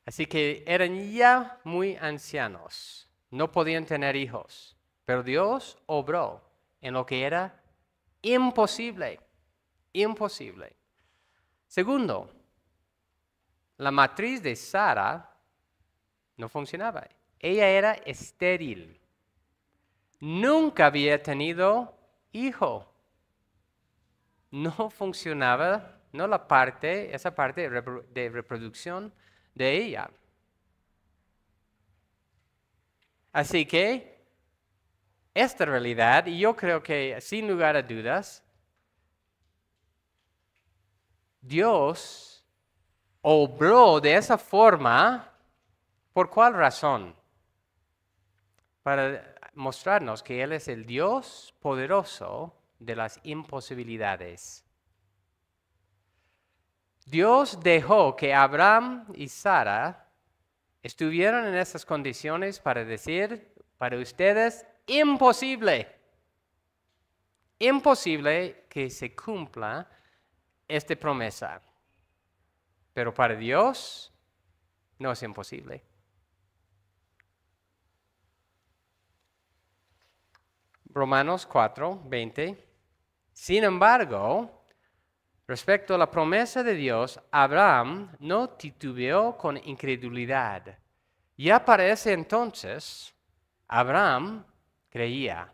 Así que eran ya muy ancianos, no podían tener hijos, pero Dios obró en lo que era imposible, imposible. Segundo, la matriz de Sara no funcionaba. Ella era estéril. Nunca había tenido hijo. No funcionaba, no esa parte de reproducción de ella. Así que esta realidad, y yo creo que sin lugar a dudas, Dios obró de esa forma. ¿Por cuál razón? Para mostrarnos que Él es el Dios poderoso de las imposibilidades. Dios dejó que Abraham y Sara estuvieran en esas condiciones para decir, para ustedes, imposible. Imposible que se cumpla esta promesa. Pero para Dios no es imposible. Romanos 4, 20. Sin embargo, respecto a la promesa de Dios, Abraham no titubeó con incredulidad. Ya para ese entonces, Abraham creía,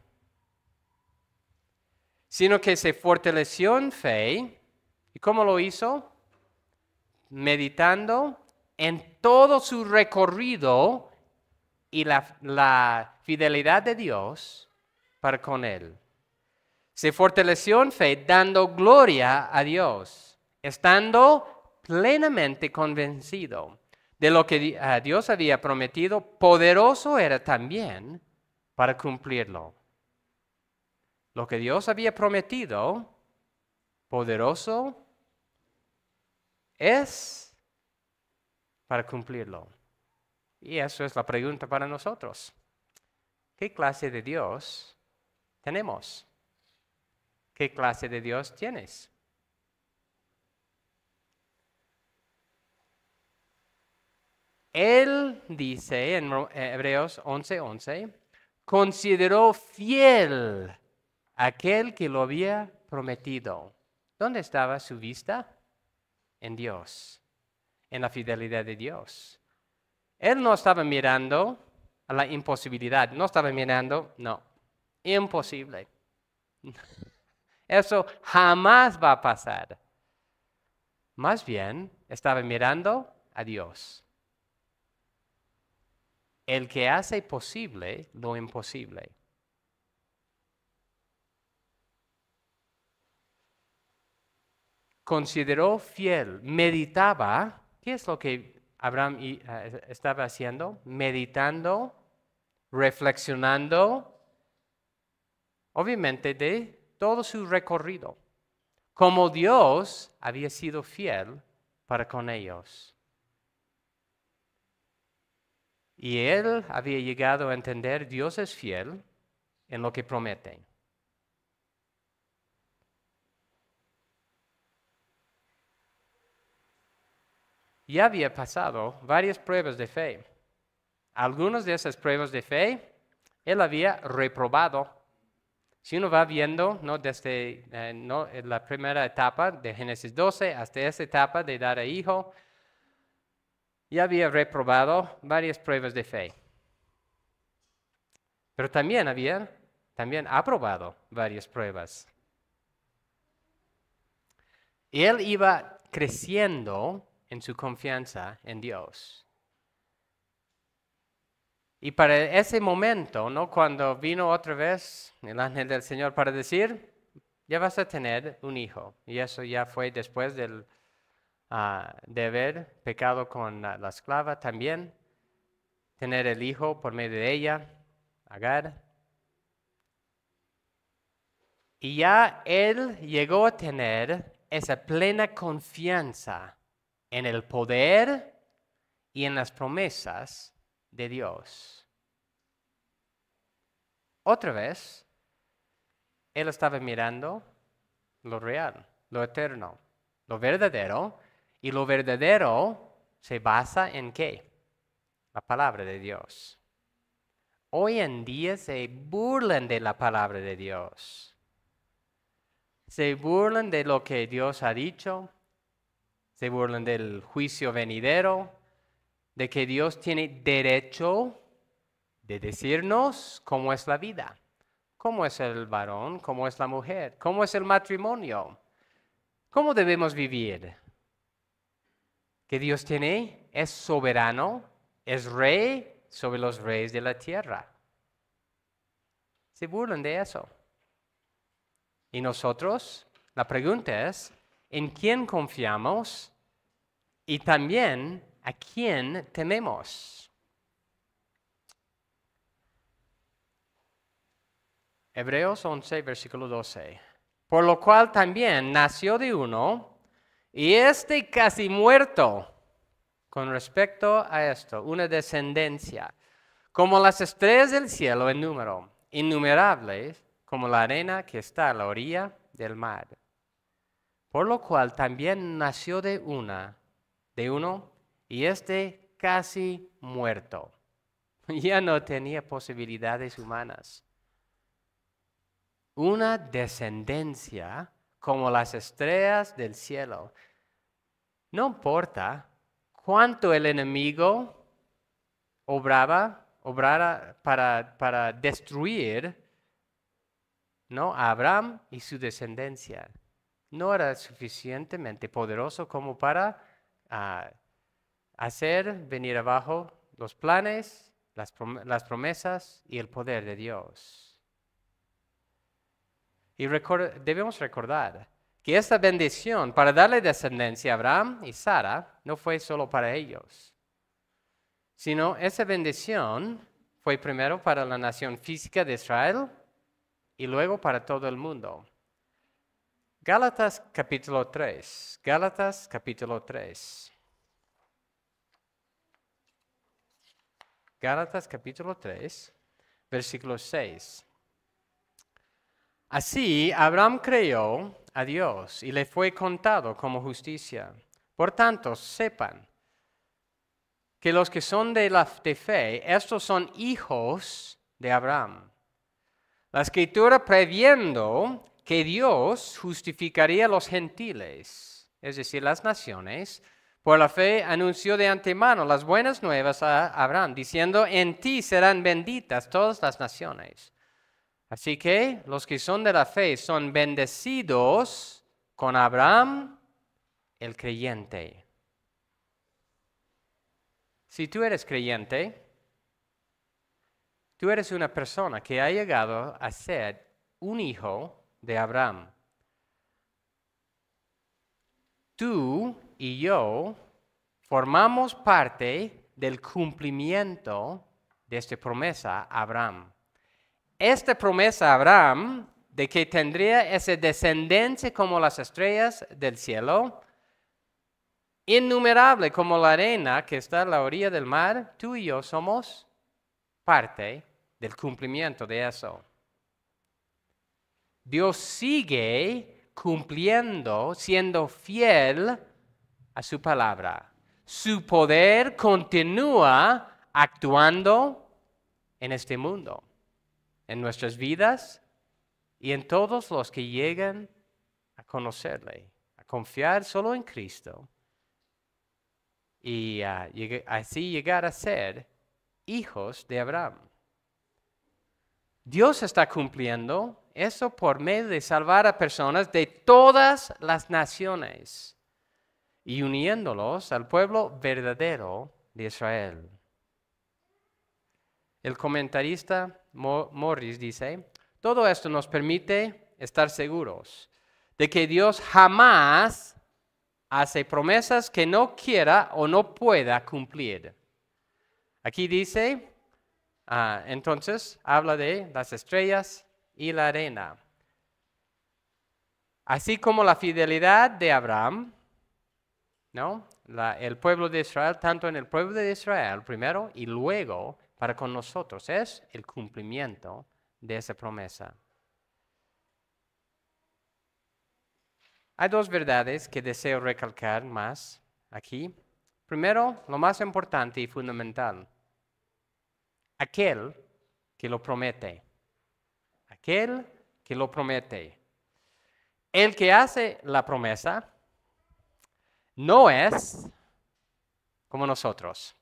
sino que se fortaleció en fe. ¿Y cómo lo hizo? Meditando en todo su recorrido y la fidelidad de Dios para con él. Se fortaleció en fe dando gloria a Dios, estando plenamente convencido de lo que Dios había prometido, poderoso era también para cumplirlo. Lo que Dios había prometido, poderoso es para cumplirlo. Y eso es la pregunta para nosotros. ¿Qué clase de Dios tenemos? ¿Qué clase de Dios tienes? Él dice en Hebreos 11:11, consideró fiel aquel que lo había prometido. ¿Dónde estaba su vista? En Dios, en la fidelidad de Dios. Él no estaba mirando a la imposibilidad, no estaba mirando, no, imposible. Eso jamás va a pasar. Más bien, estaba mirando a Dios, el que hace posible lo imposible. Consideró fiel, meditaba. ¿Qué es lo que Abraham estaba haciendo? Meditando, reflexionando, obviamente de todo su recorrido, como Dios había sido fiel para con ellos. Y él había llegado a entender, Dios es fiel en lo que promete. Ya había pasado varias pruebas de fe. Algunas de esas pruebas de fe, él había reprobado. Si uno va viendo, ¿no? Desde la primera etapa de Génesis 12 hasta esa etapa de dar a hijo, ya había reprobado varias pruebas de fe. Pero también había aprobado varias pruebas. Y él iba creciendo en su confianza en Dios. Y para ese momento, ¿no? Cuando vino otra vez el ángel del Señor para decir, ya vas a tener un hijo. Y eso ya fue después de haber pecado con la esclava también. Tener el hijo por medio de ella, Agar. Y ya él llegó a tener esa plena confianza en el poder y en las promesas de Dios. Otra vez, él estaba mirando lo real, lo eterno, lo verdadero, y lo verdadero se basa en ¿qué? La palabra de Dios. Hoy en día se burlan de la palabra de Dios. Se burlan de lo que Dios ha dicho, se burlan del juicio venidero, de que Dios tiene derecho de decirnos cómo es la vida, cómo es el varón, cómo es la mujer, cómo es el matrimonio, cómo debemos vivir. Que Dios es soberano, es rey sobre los reyes de la tierra. Se burlan de eso. Y nosotros, la pregunta es, ¿en quién confiamos? Y también, ¿a quién tememos? Hebreos 11, versículo 12. Por lo cual también nació de uno, y casi muerto, con respecto a esto, una descendencia, como las estrellas del cielo en número, innumerables, como la arena que está a la orilla del mar. Por lo cual también nació de uno, y casi muerto. Ya no tenía posibilidades humanas. Una descendencia como las estrellas del cielo. No importa cuánto el enemigo obraba obrara para destruir, ¿no?, a Abraham y su descendencia. No era suficientemente poderoso como para hacer venir abajo los planes, las promesas y el poder de Dios. Y debemos recordar que esta bendición para darle descendencia a Abraham y Sara no fue solo para ellos, sino esa bendición fue primero para la nación física de Israel y luego para todo el mundo. Gálatas capítulo 3. Gálatas capítulo 3. Gálatas capítulo 3, versículo 6. Así Abraham creyó a Dios y le fue contado como justicia. Por tanto, sepan que los que son de fe, estos son hijos de Abraham. La Escritura, previendo que Dios justificaría a los gentiles, es decir, las naciones, por la fe anunció de antemano las buenas nuevas a Abraham, diciendo, en ti serán benditas todas las naciones. Así que los que son de la fe son bendecidos con Abraham, el creyente. Si tú eres creyente, tú eres una persona que ha llegado a ser un hijo de Abraham. Tú y yo formamos parte del cumplimiento de esta promesa a Abraham. Esta promesa a Abraham de que tendría esa descendencia como las estrellas del cielo, innumerable como la arena que está a la orilla del mar, tú y yo somos parte del cumplimiento de eso. Dios sigue cumpliendo, siendo fiel a su palabra. Su poder continúa actuando en este mundo, en nuestras vidas y en todos los que llegan a conocerle, a confiar solo en Cristo y así llegar a ser hijos de Abraham. Dios está cumpliendo eso por medio de salvar a personas de todas las naciones y uniéndolos al pueblo verdadero de Israel. El comentarista Morris dice, todo esto nos permite estar seguros de que Dios jamás hace promesas que no quiera o no pueda cumplir. Aquí dice, entonces habla de las estrellas y la arena. Así como la fidelidad de Abraham, ¿no? El pueblo de Israel, tanto en el pueblo de Israel primero y luego para con nosotros, es el cumplimiento de esa promesa. Hay dos verdades que deseo recalcar más aquí. Primero, lo más importante y fundamental. Aquel que lo promete. Aquel que lo promete. El que hace la promesa no es como nosotros.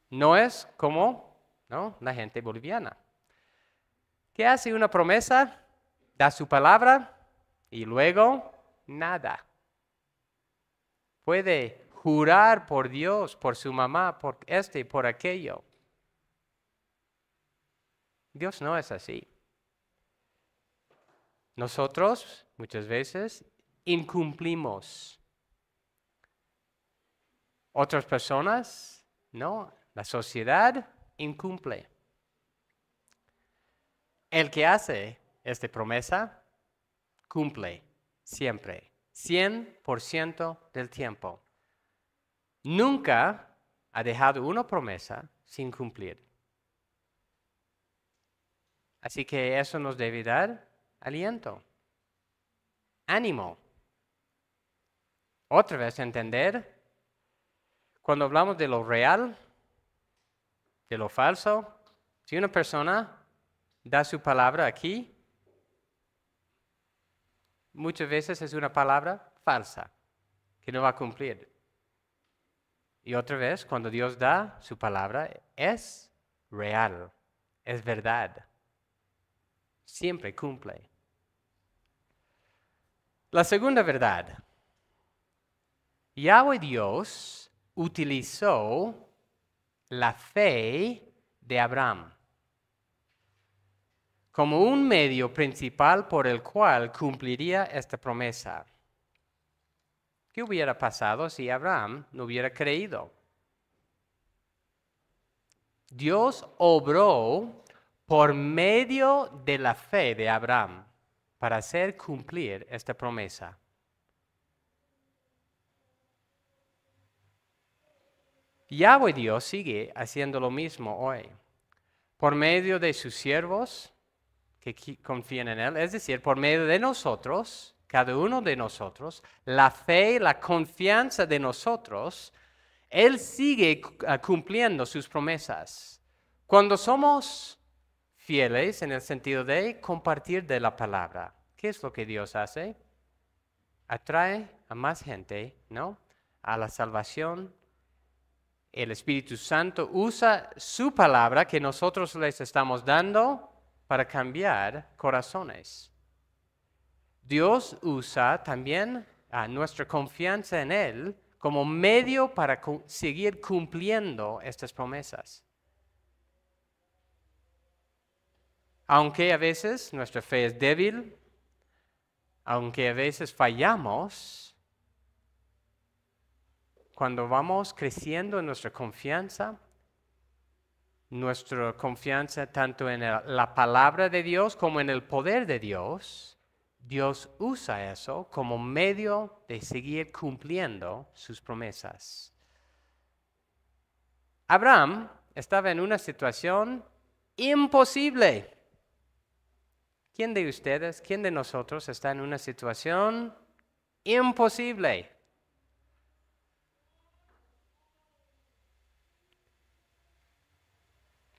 No es como, ¿no?, la gente boliviana. ¿Qué hace una promesa? Da su palabra y luego nada. Puede jurar por Dios, por su mamá, por y por aquello. Dios no es así. Nosotros muchas veces incumplimos. Otras personas, no, la sociedad incumple. El que hace esta promesa cumple siempre, 100% del tiempo. Nunca ha dejado una promesa sin cumplir. Así que eso nos debe dar aliento, ánimo. Otra vez entender, cuando hablamos de lo real, de lo falso, si una persona da su palabra aquí, muchas veces es una palabra falsa, que no va a cumplir. y otra vez, cuando Dios da su palabra, es real, es verdad. Siempre cumple. La segunda verdad. Yahweh Dios utilizó la fe de Abraham como un medio principal por el cual cumpliría esta promesa. ¿Qué hubiera pasado si Abraham no hubiera creído? Dios obró por medio de la fe de Abraham para hacer cumplir esta promesa. Yahweh Dios sigue haciendo lo mismo hoy. Por medio de sus siervos que confían en Él, es decir, por medio de nosotros, cada uno de nosotros, la fe, la confianza de nosotros, Él sigue cumpliendo sus promesas. Cuando somos fieles en el sentido de compartir de la palabra, ¿qué es lo que Dios hace? Atrae a más gente, ¿no? A la salvación. El Espíritu Santo usa su palabra que nosotros les estamos dando para cambiar corazones. Dios usa también nuestra confianza en Él como medio para seguir cumpliendo estas promesas. Aunque a veces nuestra fe es débil, aunque a veces fallamos, cuando vamos creciendo en nuestra confianza tanto en la palabra de Dios como en el poder de Dios, Dios usa eso como medio de seguir cumpliendo sus promesas. Abraham estaba en una situación imposible. ¿Quién de ustedes, quién de nosotros está en una situación imposible?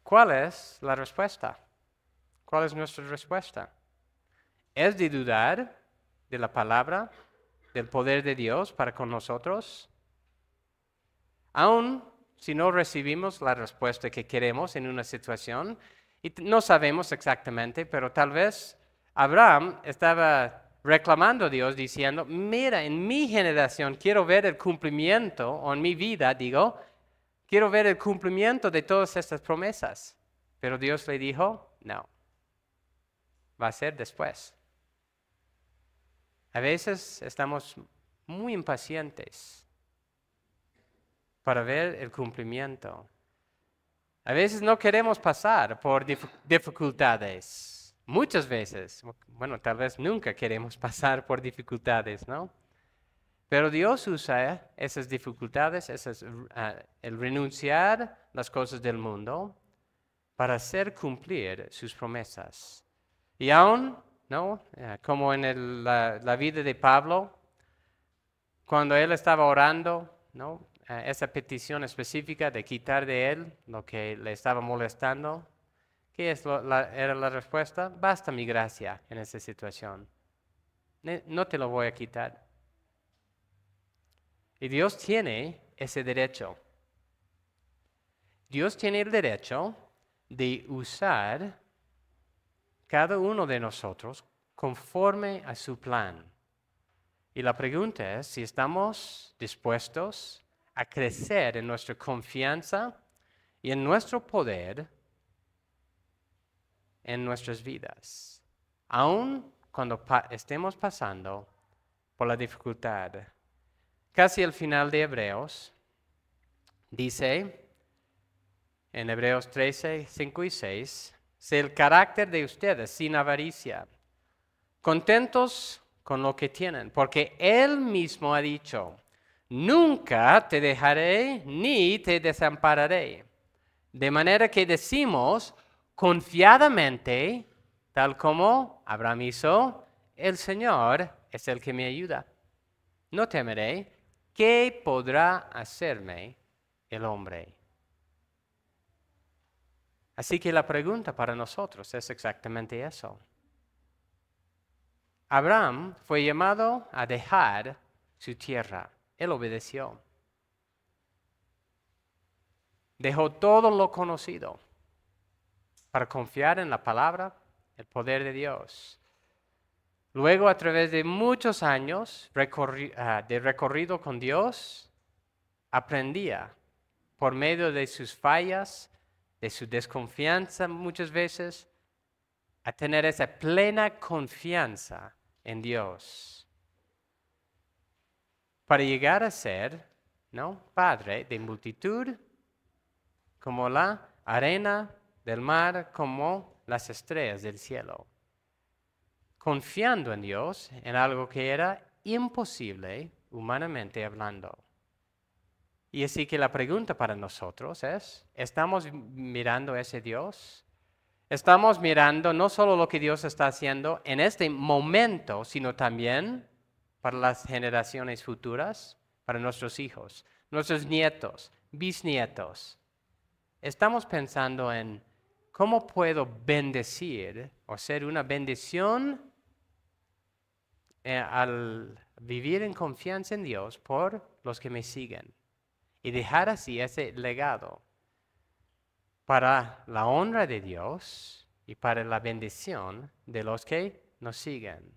¿Cuál es la respuesta? ¿Cuál es nuestra respuesta? ¿Es de dudar de la palabra, del poder de Dios para con nosotros? Aún si no recibimos la respuesta que queremos en una situación, y no sabemos exactamente, pero tal vez Abraham estaba reclamando a Dios diciendo, mira, en mi generación quiero ver el cumplimiento, o en mi vida, digo, quiero ver el cumplimiento de todas estas promesas. Pero Dios le dijo, no, va a ser después. A veces estamos muy impacientes para ver el cumplimiento. A veces no queremos pasar por dificultades. Muchas veces, bueno, tal vez nunca queremos pasar por dificultades, ¿no? Pero Dios usa esas dificultades, el renunciar las cosas del mundo para hacer cumplir sus promesas. Y aún, ¿no? Como en la vida de Pablo, cuando él estaba orando, ¿no? Esa petición específica de quitar de él lo que le estaba molestando, ¿qué era la respuesta? Basta mi gracia en esa situación. No te lo voy a quitar. Y Dios tiene ese derecho. Dios tiene el derecho de usar cada uno de nosotros conforme a su plan. Y la pregunta es si estamos dispuestos a crecer en nuestra confianza y en nuestro poder en nuestras vidas, aun cuando estemos pasando por la dificultad. Casi al final de Hebreos, dice en Hebreos 13, 5 y 6, sé el carácter de ustedes sin avaricia, contentos con lo que tienen, porque Él mismo ha dicho, nunca te dejaré ni te desampararé. De manera que decimos confiadamente, tal como Abraham hizo, el Señor es el que me ayuda. No temeré. ¿Qué podrá hacerme el hombre? Así que la pregunta para nosotros es exactamente eso. Abraham fue llamado a dejar su tierra. Él obedeció. Dejó todo lo conocido para confiar en la palabra, el poder de Dios. Luego, a través de muchos años de recorrido con Dios, aprendía por medio de sus fallas, de su desconfianza muchas veces, a tener esa plena confianza en Dios. Para llegar a ser, ¿no?, padre de multitud, como la arena del mar, como las estrellas del cielo. Confiando en Dios en algo que era imposible humanamente hablando. Y así que la pregunta para nosotros es, ¿estamos mirando a ese Dios? ¿Estamos mirando no solo lo que Dios está haciendo en este momento, sino también para las generaciones futuras, para nuestros hijos, nuestros nietos, bisnietos? Estamos pensando en cómo puedo bendecir o ser una bendición al vivir en confianza en Dios por los que me siguen y dejar así ese legado para la honra de Dios y para la bendición de los que nos siguen.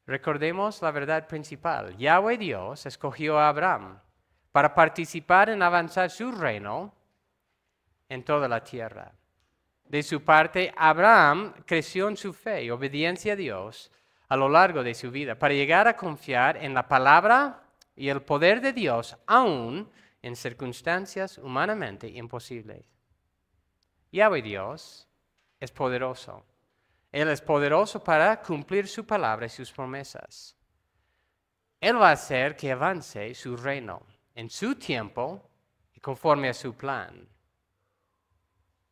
Recordemos la verdad principal. Yahweh Dios escogió a Abraham para participar en avanzar su reino en toda la tierra. De su parte, Abraham creció en su fe y obediencia a Dios a lo largo de su vida para llegar a confiar en la palabra y el poder de Dios aún en circunstancias humanamente imposibles. Yahweh Dios es poderoso. Él es poderoso para cumplir su palabra y sus promesas. Él va a hacer que avance su reino en su tiempo y conforme a su plan.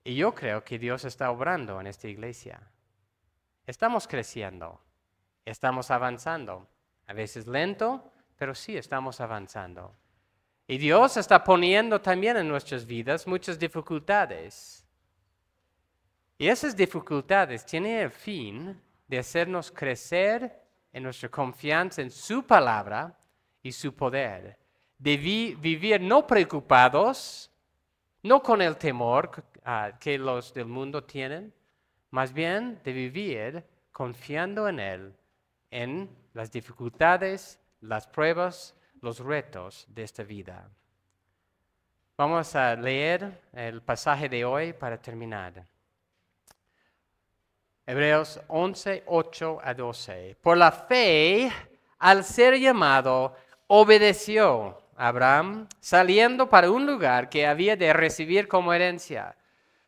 Y yo creo que Dios está obrando en esta iglesia. Estamos creciendo, estamos avanzando. A veces lento, pero sí estamos avanzando. Y Dios está poniendo también en nuestras vidas muchas dificultades. Y esas dificultades tienen el fin de hacernos crecer en nuestra confianza en su palabra y su poder. De vivir no preocupados, no con el temor que los del mundo tienen, más bien de vivir confiando en Él, en las dificultades, las pruebas, los retos de esta vida. Vamos a leer el pasaje de hoy para terminar. Hebreos 11, 8 a 12. Por la fe, al ser llamado, obedeció Abraham, saliendo para un lugar que había de recibir como herencia.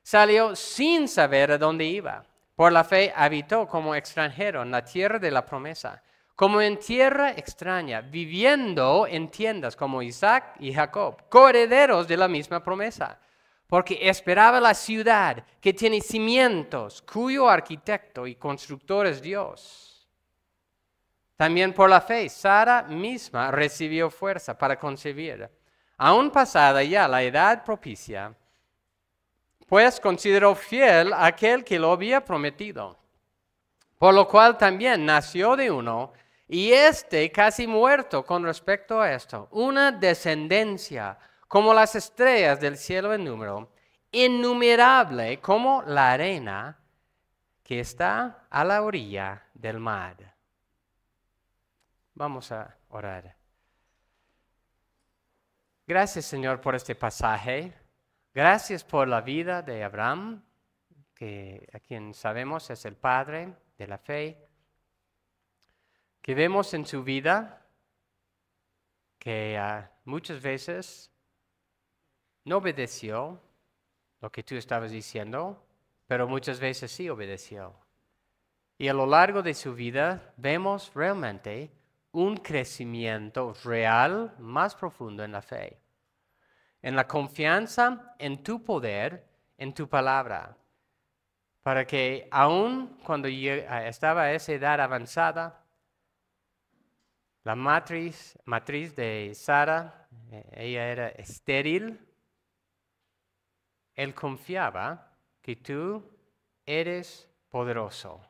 Salió sin saber a dónde iba. Por la fe habitó como extranjero en la tierra de la promesa, como en tierra extraña, viviendo en tiendas como Isaac y Jacob, coherederos de la misma promesa, porque esperaba la ciudad que tiene cimientos, cuyo arquitecto y constructor es Dios. También por la fe, Sara misma recibió fuerza para concebir, aún pasada ya la edad propicia, pues consideró fiel aquel que lo había prometido. Por lo cual también nació de uno, y casi muerto con respecto a esto, una descendencia como las estrellas del cielo en número, innumerable como la arena que está a la orilla del mar. Vamos a orar. Gracias, Señor, por este pasaje. Gracias por la vida de Abraham, a quien sabemos es el padre de la fe, que vemos en su vida que muchas veces no obedeció lo que tú estabas diciendo, pero muchas veces sí obedeció. Y a lo largo de su vida vemos realmente un crecimiento real más profundo en la fe, en la confianza en tu poder, en tu palabra, para que aun cuando estaba a esa edad avanzada, la matriz de Sara, ella era estéril, él confiaba que tú eres poderoso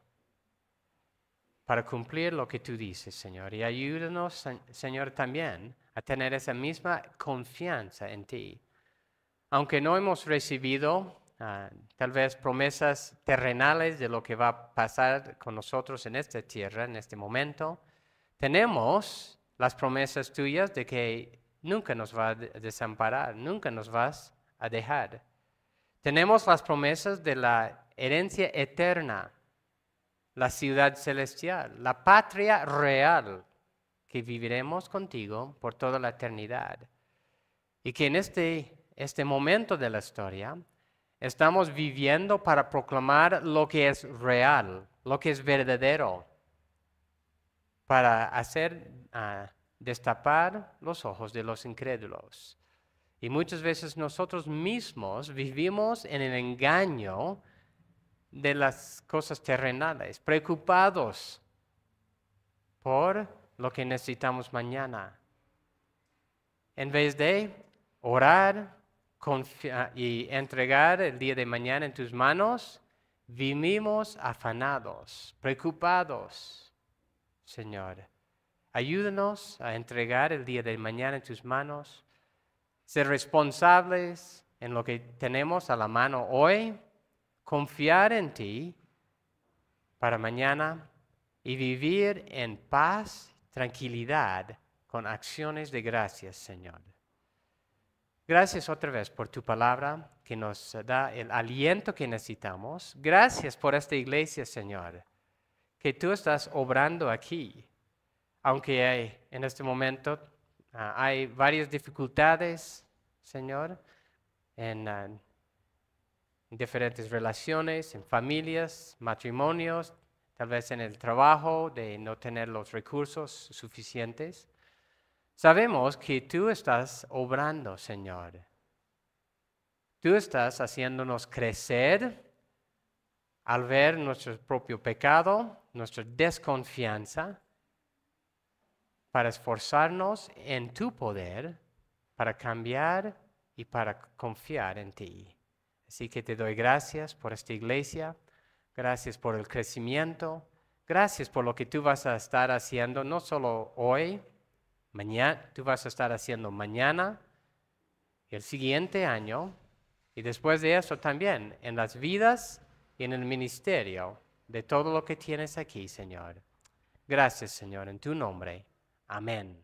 para cumplir lo que tú dices, Señor. Y ayúdanos, Señor, también a tener esa misma confianza en ti, aunque no hemos recibido tal vez promesas terrenales de lo que va a pasar con nosotros en esta tierra, en este momento, tenemos las promesas tuyas de que nunca nos va a desamparar, nunca nos vas a dejar. Tenemos las promesas de la herencia eterna, la ciudad celestial, la patria real, que viviremos contigo por toda la eternidad. Y que en este momento de la historia estamos viviendo para proclamar lo que es real, lo que es verdadero, para hacer destapar los ojos de los incrédulos. Y muchas veces nosotros mismos vivimos en el engaño de las cosas terrenales, preocupados por lo que necesitamos mañana. En vez de orar y entregar el día de mañana en tus manos, vivimos afanados, preocupados. Señor, ayúdanos a entregar el día de mañana en tus manos, ser responsables en lo que tenemos a la mano hoy, confiar en ti para mañana y vivir en paz, tranquilidad, con acciones de gracias, Señor. Gracias otra vez por tu palabra que nos da el aliento que necesitamos. Gracias por esta iglesia, Señor, que tú estás obrando aquí. Aunque en este momento hay varias dificultades, Señor, en diferentes relaciones, en familias, matrimonios, tal vez en el trabajo, de no tener los recursos suficientes. Sabemos que tú estás obrando, Señor. Tú estás haciéndonos crecer al ver nuestro propio pecado, nuestra desconfianza, para esforzarnos en tu poder, para cambiar y para confiar en ti. Así que te doy gracias por esta iglesia, gracias por el crecimiento, gracias por lo que tú vas a estar haciendo, no solo hoy, mañana, tú vas a estar haciendo mañana, el siguiente año, y después de eso también, en las vidas y en el ministerio de todo lo que tienes aquí, Señor. Gracias, Señor, en tu nombre. Amén.